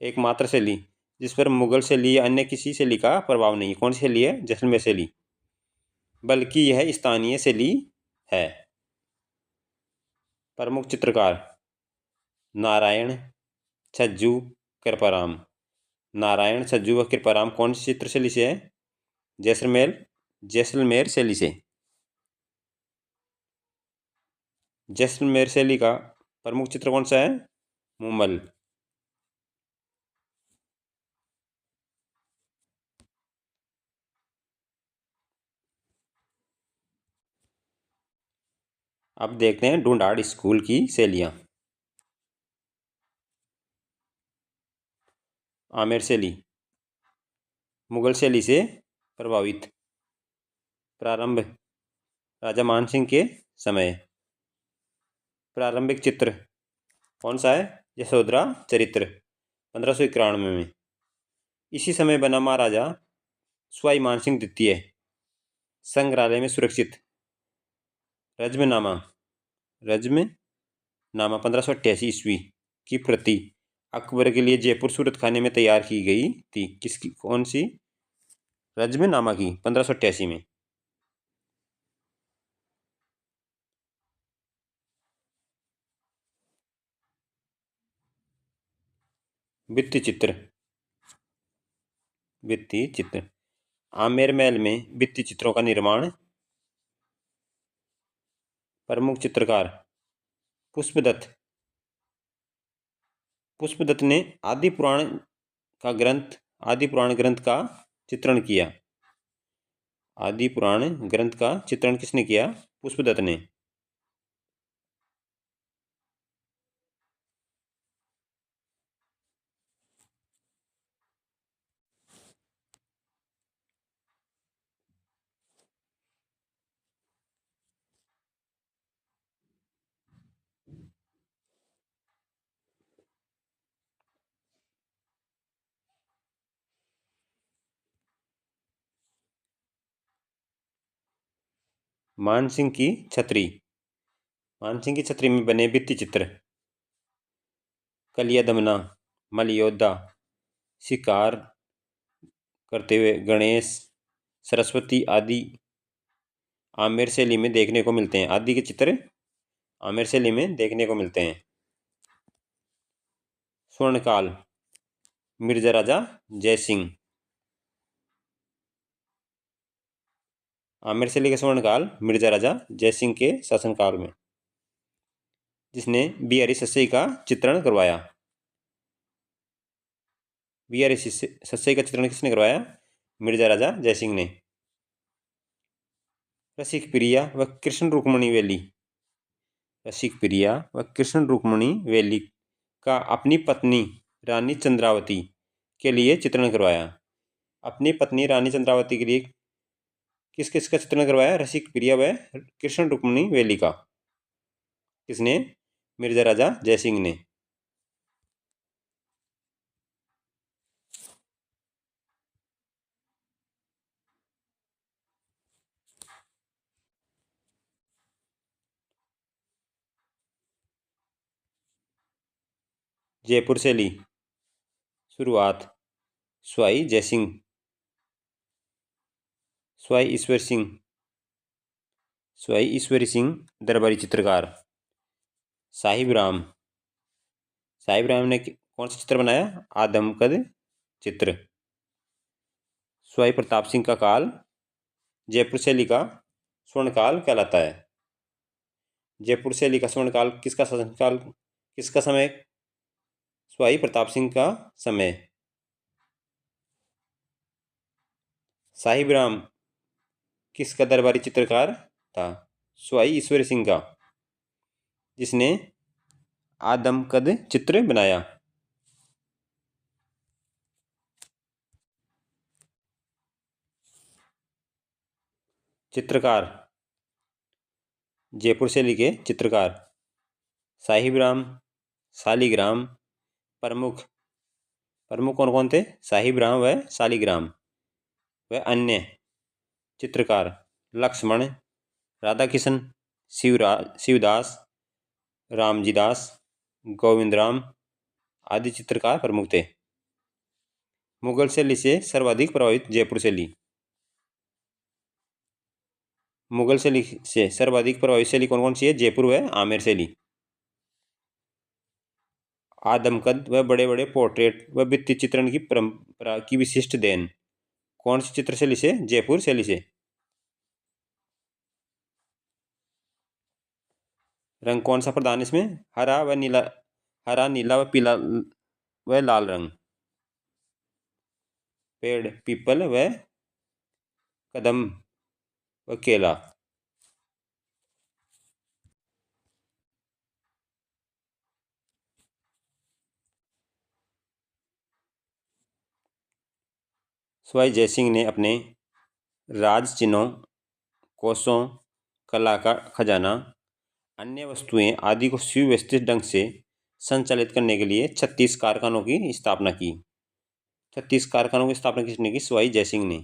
एकमात्र शैली जिस पर मुगल शैली या अन्य किसी शैली का प्रभाव नहीं है, कौन सी शैली है? जैसलमेर शैली। बल्कि यह स्थानीय शैली है। प्रमुख चित्रकार नारायण, छज्जू, कृपाराम। नारायण, छज्जू व कृपाराम कौन सी चित्र शैली से है? जैसलमेर शैली से। जैसलमेर शैली का प्रमुख चित्र कौन सा है? मूमल। अब देखते हैं ढूंढाड़ स्कूल की शैलियाँ। आमेर शैली मुगल शैली से प्रभावित। प्रारंभ राजा मानसिंह के समय। प्रारंभिक चित्र कौन सा है? यशोधरा चरित्र 1591 में। इसी समय बना महाराजा स्वाई मानसिंह द्वितीय संग्रहालय में सुरक्षित रज्मनामा 1588 ईस्वी की प्रति अकबर के लिए जयपुर सूरत खाने में तैयार की गई थी। किसकी? कौन सी? रज्मनामा की 1588 में। भित्ति चित्र आमेर महल में भित्ति चित्रों का निर्माण। प्रमुख चित्रकार पुष्पदत्त। पुष्पदत्त ने आदि पुराण ग्रंथ का चित्रण किया। आदि पुराण ग्रंथ का चित्रण किसने किया? पुष्पदत्त ने। मानसिंह की छतरी में बने भित्ति चित्र कलिया दमना, मलयोद्धा, शिकार करते हुए गणेश, सरस्वती आदि आमेर शैली में देखने को मिलते हैं। आदि के चित्र आमेर शैली में देखने को मिलते हैं। स्वर्णकाल मिर्जा राजा जयसिंह। आमेर शैली का स्वर्णकाल मिर्जा राजा जयसिंह के शासनकाल में, जिसने बिहारी सस्सई का चित्रण करवाया। बिहारी सस्सई का चित्रण किसने करवाया? मिर्जा राजा जयसिंह ने। रसिक प्रिया व कृष्ण रुक्मणी वैली का अपनी पत्नी रानी चंद्रावती के लिए चित्रण करवाया। अपनी पत्नी रानी चंद्रावती के लिए किस किस का चित्रण करवाया? रसिक प्रिया व कृष्ण रुक्मणी वैली का। किसने? मिर्जा राजा जयसिंह ने। जयपुर शैली शुरुआत स्वाई जयसिंह, स्वाई ईश्वरी सिंह दरबारी चित्रकार। साहिब राम ने कौन सा चित्र बनाया? आदमकद चित्र। स्वाई प्रताप सिंह का काल जयपुर शैली का स्वर्णकाल कहलाता है। जयपुर शैली का स्वर्णकाल किसका शासनकाल, किसका समय? सवाई प्रताप सिंह का समय। साहिब राम किसका दरबारी चित्रकार था? सवाई ईश्वर सिंह का, जिसने आदमकद चित्र बनाया। चित्रकार, जयपुर शैली के चित्रकार साहिब राम, शालिग्राम, प्रमुख। प्रमुख कौन कौन थे? साहिब राम व शालिग्राम। व अन्य चित्रकार लक्ष्मण, राधा किशन, शिवदास, रामजी दास, गोविंद राम आदि चित्रकार प्रमुख थे। मुगल शैली से सर्वाधिक प्रभावित जयपुर शैली। मुगल शैली से सर्वाधिक प्रभावित शैली कौन कौन सी है? जयपुर व आमेर शैली। आदमकद व बड़े बड़े पोर्ट्रेट व भित्ति चित्रण की परंपरा की विशिष्ट देन कौन सी चित्र शैली से? जयपुर शैली से। रंग कौन सा प्रधान इसमें? हरा व नीला, हरा नीला व पीला व लाल रंग। पेड़ पीपल व कदम व केला। सवाई जयसिंह ने अपने राज चिन्हों, कोषों, कला का खजाना, अन्य वस्तुएं आदि को सुव्यवस्थित ढंग से संचालित करने के लिए 36 कारखानों की स्थापना की। 36 कारखानों की स्थापना किसने की? सवाई जयसिंह ने।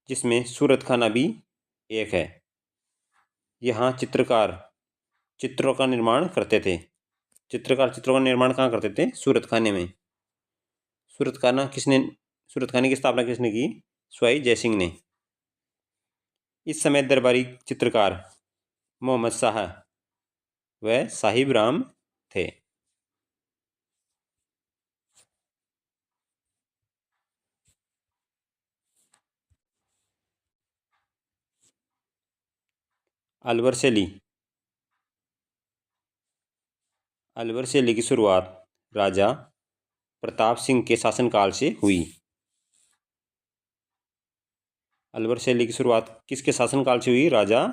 जिसमें सूरत खाना भी एक है। यहाँ चित्रकार चित्रों का निर्माण करते थे। चित्रकार चित्रों का निर्माण कहाँ करते थे? सूरत खाने में। सूरत खाने की स्थापना किसने की? सवाई जयसिंह ने। इस समय दरबारी चित्रकार मोहम्मद शाह व साहिब राम थे। अलवर शैली। अलवर शैली की शुरुआत राजा प्रताप सिंह के शासनकाल से हुई। अलवर शैली की शुरुआत किसके शासनकाल से हुई? राजा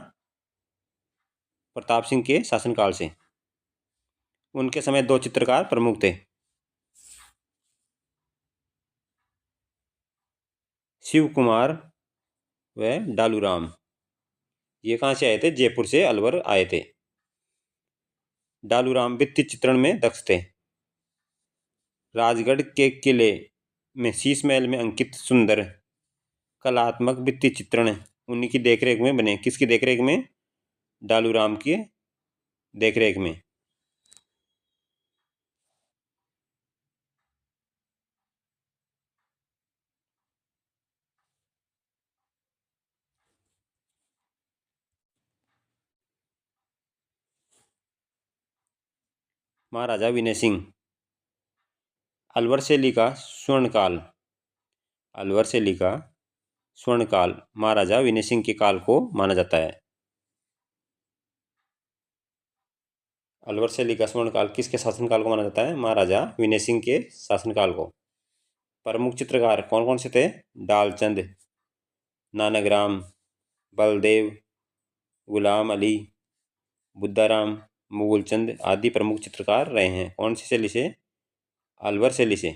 प्रताप सिंह के शासनकाल से। उनके समय दो चित्रकार प्रमुख थे, शिव कुमार व डालूराम। ये कहाँ से आए थे? जयपुर से अलवर आए थे। डालूराम भित्ति चित्रण में दक्ष थे। राजगढ़ के किले में शीश महल में अंकित सुंदर कलात्मक भित्ति चित्रण उन्हीं की देखरेख में बने। किसकी देखरेख में? डालूराम की देखरेख में। महाराजा विनय सिंह। अलवर शैली का स्वर्णकाल। अलवर शैली का स्वर्णकाल महाराजा विनय सिंह के काल को माना जाता है। अलवर शैली का स्वर्णकाल किसके शासनकाल को माना जाता है? महाराजा विनय सिंह के शासनकाल को। प्रमुख चित्रकार कौन कौन से थे? डालचंद, नानकराम, बलदेव, गुलाम अली, बुद्धाराम, मुगलचंद आदि प्रमुख चित्रकार रहे हैं। कौन सी शैली से? अलवर शैली से।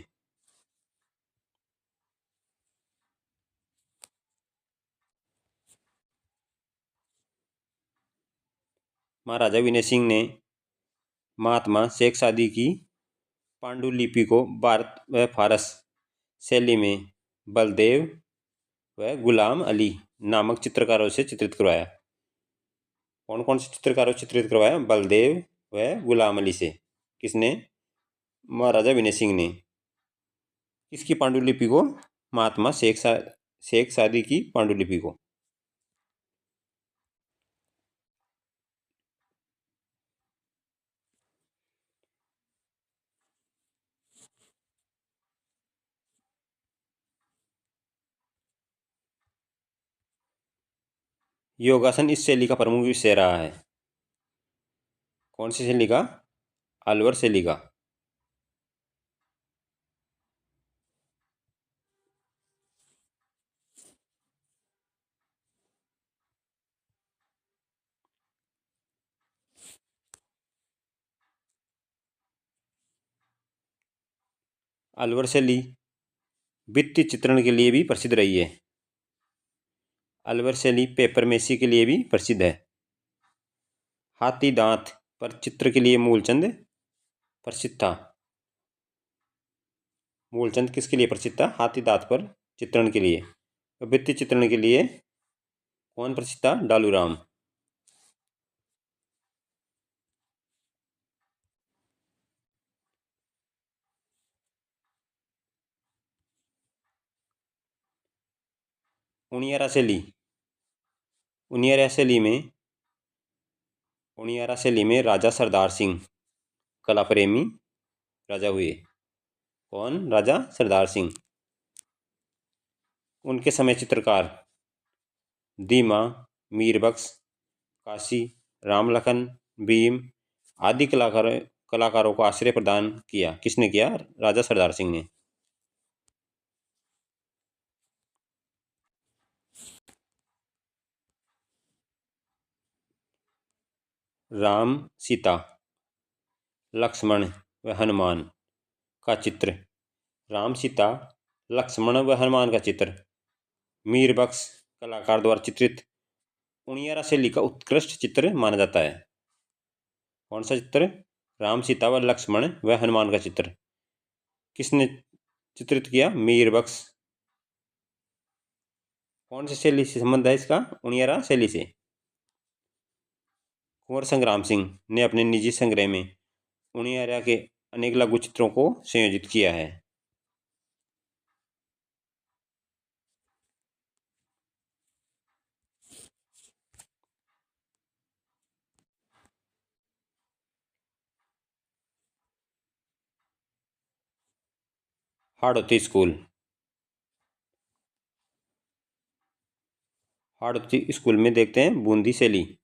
महाराजा विनय सिंह ने महात्मा शेख सादी की पांडुलिपि को भारत व फारस शैली में बलदेव व गुलाम अली नामक चित्रकारों से चित्रित करवाया। कौन कौन से चित्रकारों से चित्रित करवाया? बलदेव व गुलाम अली से। किसने? महाराजा विनय सिंह ने। किसकी पांडुलिपि को? महात्मा शेख सादी की पांडुलिपि को। योगासन इस शैली का प्रमुख विषय रहा है। कौन सी शैली का? अलवर शैली का। अलवर शैली भित्ति चित्रण के लिए भी प्रसिद्ध रही है। अलवर शैली पेपरमेसी के लिए भी प्रसिद्ध है। हाथी दांत पर चित्र के लिए मूलचंद प्रसिद्ध था। मूलचंद किसके लिए प्रसिद्ध था? हाथी दांत पर चित्रण के लिए। भित्ति चित्रण के लिए कौन प्रसिद्ध था? डालूराम। उनियारा शैली। उनियारा शैली में राजा सरदार सिंह कला प्रेमी राजा हुए। कौन? राजा सरदार सिंह। उनके समय चित्रकार दीमा, मीरबख्श, काशी, राम लखन, भीम आदि कलाकारों को आश्रय प्रदान किया। किसने किया? राजा सरदार सिंह ने। राम, सीता, लक्ष्मण व हनुमान का चित्र। राम, सीता, लक्ष्मण व हनुमान का चित्र मीरबख्श कलाकार द्वारा चित्रित उनियारा शैली का उत्कृष्ट चित्र माना जाता है। कौन सा चित्र? राम, सीता व लक्ष्मण व हनुमान का चित्र किसने चित्रित किया? मीरबख्श। कौन सी शैली से संबंध है इसका? उनियारा शैली से। कुंवर संग्राम सिंह ने अपने निजी संग्रह में उनियारा के अनेक लघु चित्रों को संयोजित किया है। हाड़ौती स्कूल। हाड़ौती स्कूल में देखते हैं बूंदी शैली।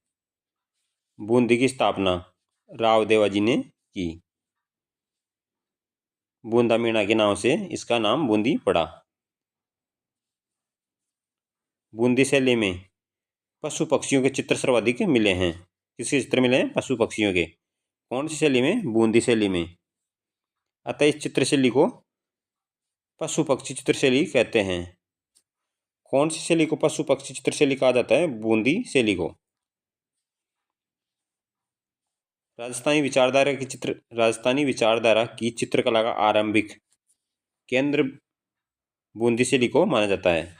बूंदी की स्थापना राव देवाजी ने की। बूंदा मीणा के नाम से इसका नाम बूंदी पड़ा। बूंदी शैली में पशु पक्षियों के चित्र सर्वाधिक मिले हैं। किसके चित्र मिले हैं? पशु पक्षियों के। कौन सी शैली में? बूंदी शैली में। अतः इस चित्र शैली को पशु पक्षी चित्र शैली कहते हैं। कौन सी शैली को पशु पक्षी चित्र शैली कहा जाता है? बूंदी शैली को। राजस्थानी विचारधारा की चित्रकला का आरंभिक केंद्र बूंदी शैली को माना जाता है।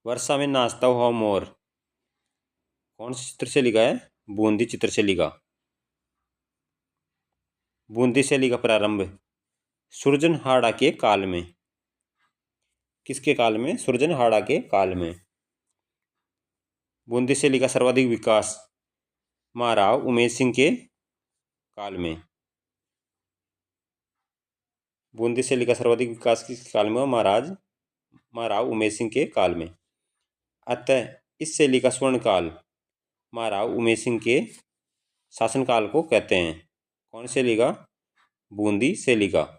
वर्षा में नाचता हुआ मोर कौन सी चित्र शैली का है? बूंदी चित्र शैली का। बूंदी शैली का प्रारंभ सुरजनहाड़ा के काल में। किसके काल में? सुरजनहाड़ा के काल में। बूंदी शैली का सर्वाधिक विकास महाराव उमेश सिंह के काल में। बूंदी शैली का सर्वाधिक विकास किस काल में? महाराव उमेश सिंह के काल में। अतः इस शैली का स्वर्ण काल महाराव उमेश सिंह के शासनकाल को कहते हैं। कौन शैली का? बूंदी शैली का।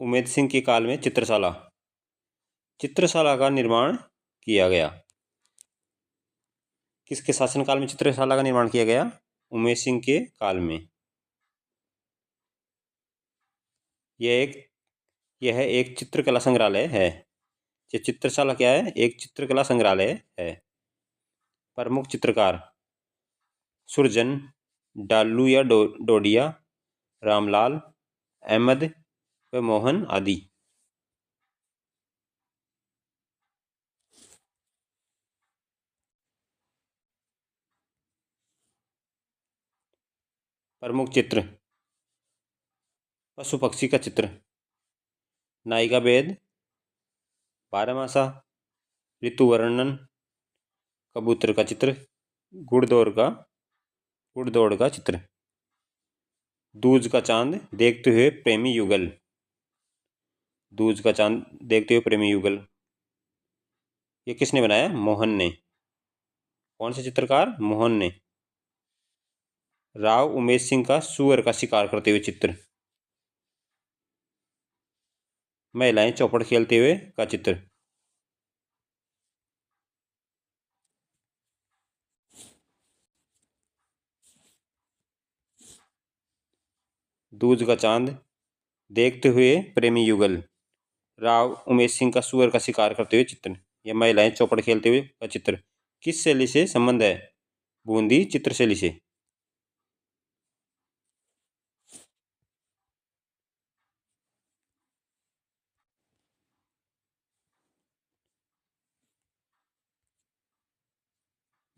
उमेद सिंह के काल में चित्रशाला का निर्माण किया गया। किसके शासनकाल में चित्रशाला का निर्माण किया गया? उमेश सिंह के काल में। यह एक चित्रकला संग्रहालय है। ये चित्रशाला क्या है? एक चित्रकला संग्रहालय है। प्रमुख चित्रकार सुरजन डालू या डोडिया, रामलाल, अहमद व मोहन आदि। प्रमुख चित्र, पशु पक्षी का चित्र, नायिका भेद, बारहमासा, ऋतु वर्णन, कबूतर का चित्र, घुड़दौड़ का चित्र, दूज का चांद देखते हुए प्रेमी युगल, दूज का चांद देखते हुए प्रेमी युगल। ये किसने बनाया? मोहन ने। कौन से चित्रकार? मोहन ने। राव उमेश सिंह का सुअर का शिकार करते हुए चित्र, महिलाएं चौपड़ खेलते हुए का चित्र, दूज का चांद देखते हुए प्रेमी युगल, राव उमेश सिंह का सुअर का शिकार करते हुए चित्र, यह महिलाएं चौपड़ खेलते हुए का चित्र किस शैली से संबंध है? बूंदी चित्र शैली से।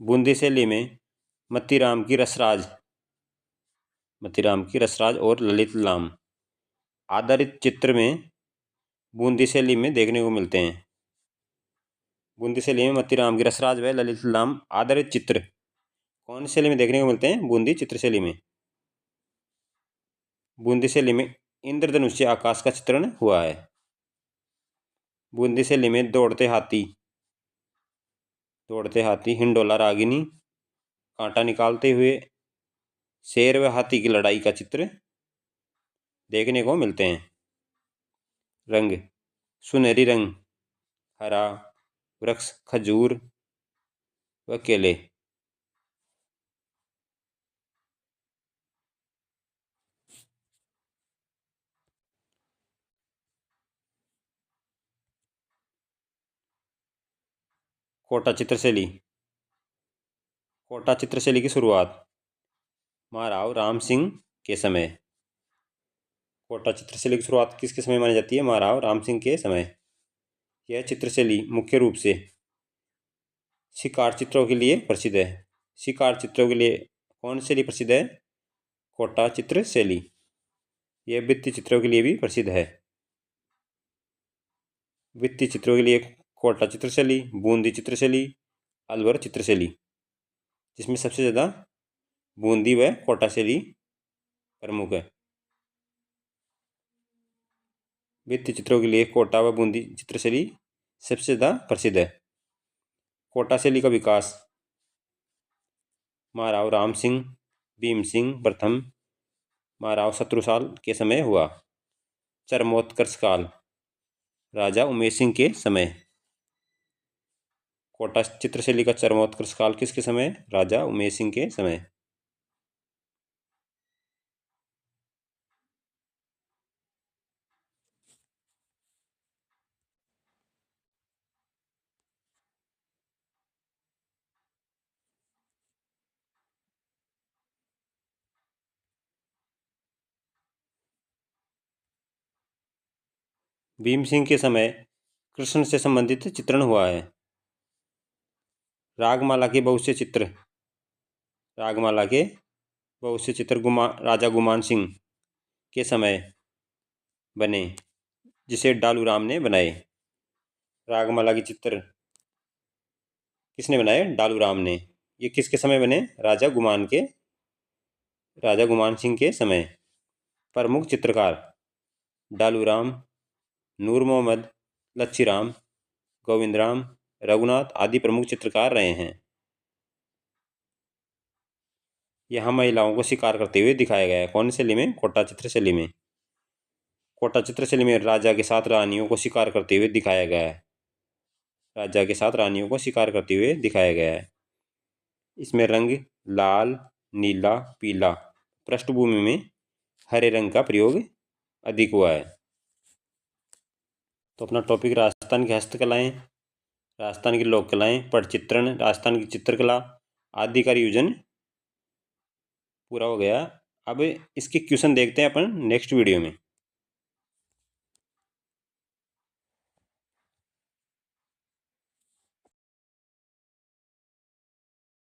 बूंदी शैली में मतीराम की रसराज और ललित लाम आधारित चित्र में बूंदी शैली में देखने को मिलते हैं। बूंदी शैली में मतीराम की रसराज व ललित लाम आधारित चित्र कौन सी शैली में देखने को मिलते हैं? बूंदी चित्र शैली में। बूंदी शैली में इंद्रधनुष्य आकाश का चित्रण हुआ है। बूंदी शैली में दौड़ते हाथी, हिंडोला रागिनी, कांटा निकालते हुए शेर व हाथी की लड़ाई का चित्र देखने को मिलते हैं। रंग, सुनहरी रंग, हरा, वृक्ष खजूर व केले। कोटा चित्रशैली। कोटा चित्रशैली की शुरुआत महाराव राम सिंह के समय। कोटा चित्रशैली की शुरुआत किसके समय मानी जाती है? महाराव राम सिंह के समय। यह चित्रशैली मुख्य रूप से शिकार चित्रों के लिए प्रसिद्ध है। शिकार चित्रों के लिए कौन शैली प्रसिद्ध है? कोटा चित्रशैली। यह भित्ति चित्रों के लिए भी प्रसिद्ध है। भित्ति चित्रों के लिए कोटा चित्रशैली, बूंदी चित्रशैली, अलवर चित्रशैली, जिसमें सबसे ज़्यादा बूंदी व कोटा शैली प्रमुख है। भित्ति चित्रों के लिए कोटा व बूंदी चित्रशैली सबसे ज़्यादा प्रसिद्ध है। कोटा शैली का विकास महाराव राम सिंह, भीम सिंह प्रथम, महाराव शत्रुसाल के समय हुआ। चरमोत्कर्ष काल राजा उमेश सिंह के समय। कोटा चित्रशैली का चरमोत्कर्ष काल किसके समय? राजा उमेश सिंह के समय। भीम सिंह के समय कृष्ण से संबंधित चित्रण हुआ है। रागमाला के बहुत से चित्र राजा गुमान सिंह के समय बने, जिसे डालू राम ने बनाए। रागमाला के चित्र किसने बनाए? डालू राम ने। ये किसके समय बने? राजा गुमान सिंह के समय। प्रमुख चित्रकार डालू राम, नूर मोहम्मद, लच्छी राम, गोविंद राम, रघुनाथ आदि प्रमुख चित्रकार रहे हैं। यहाँ महिलाओं को शिकार करते हुए दिखाया गया है। कौन शैली में? कोटा चित्रशैली में। कोटा चित्रशैली में राजा के साथ रानियों को शिकार करते हुए दिखाया गया है। राजा के साथ रानियों को शिकार करते हुए दिखाया गया है। इसमें रंग लाल, नीला, पीला, पृष्ठभूमि में हरे रंग का प्रयोग अधिक हुआ है। तो अपना टॉपिक राजस्थान की हस्तकलाएं, राजस्थान की लोक कलाएं, पटचित्रण, राजस्थान की चित्रकला आदि का रिवीजन पूरा हो गया। अब इसके क्वेश्चन देखते हैं अपन नेक्स्ट वीडियो में।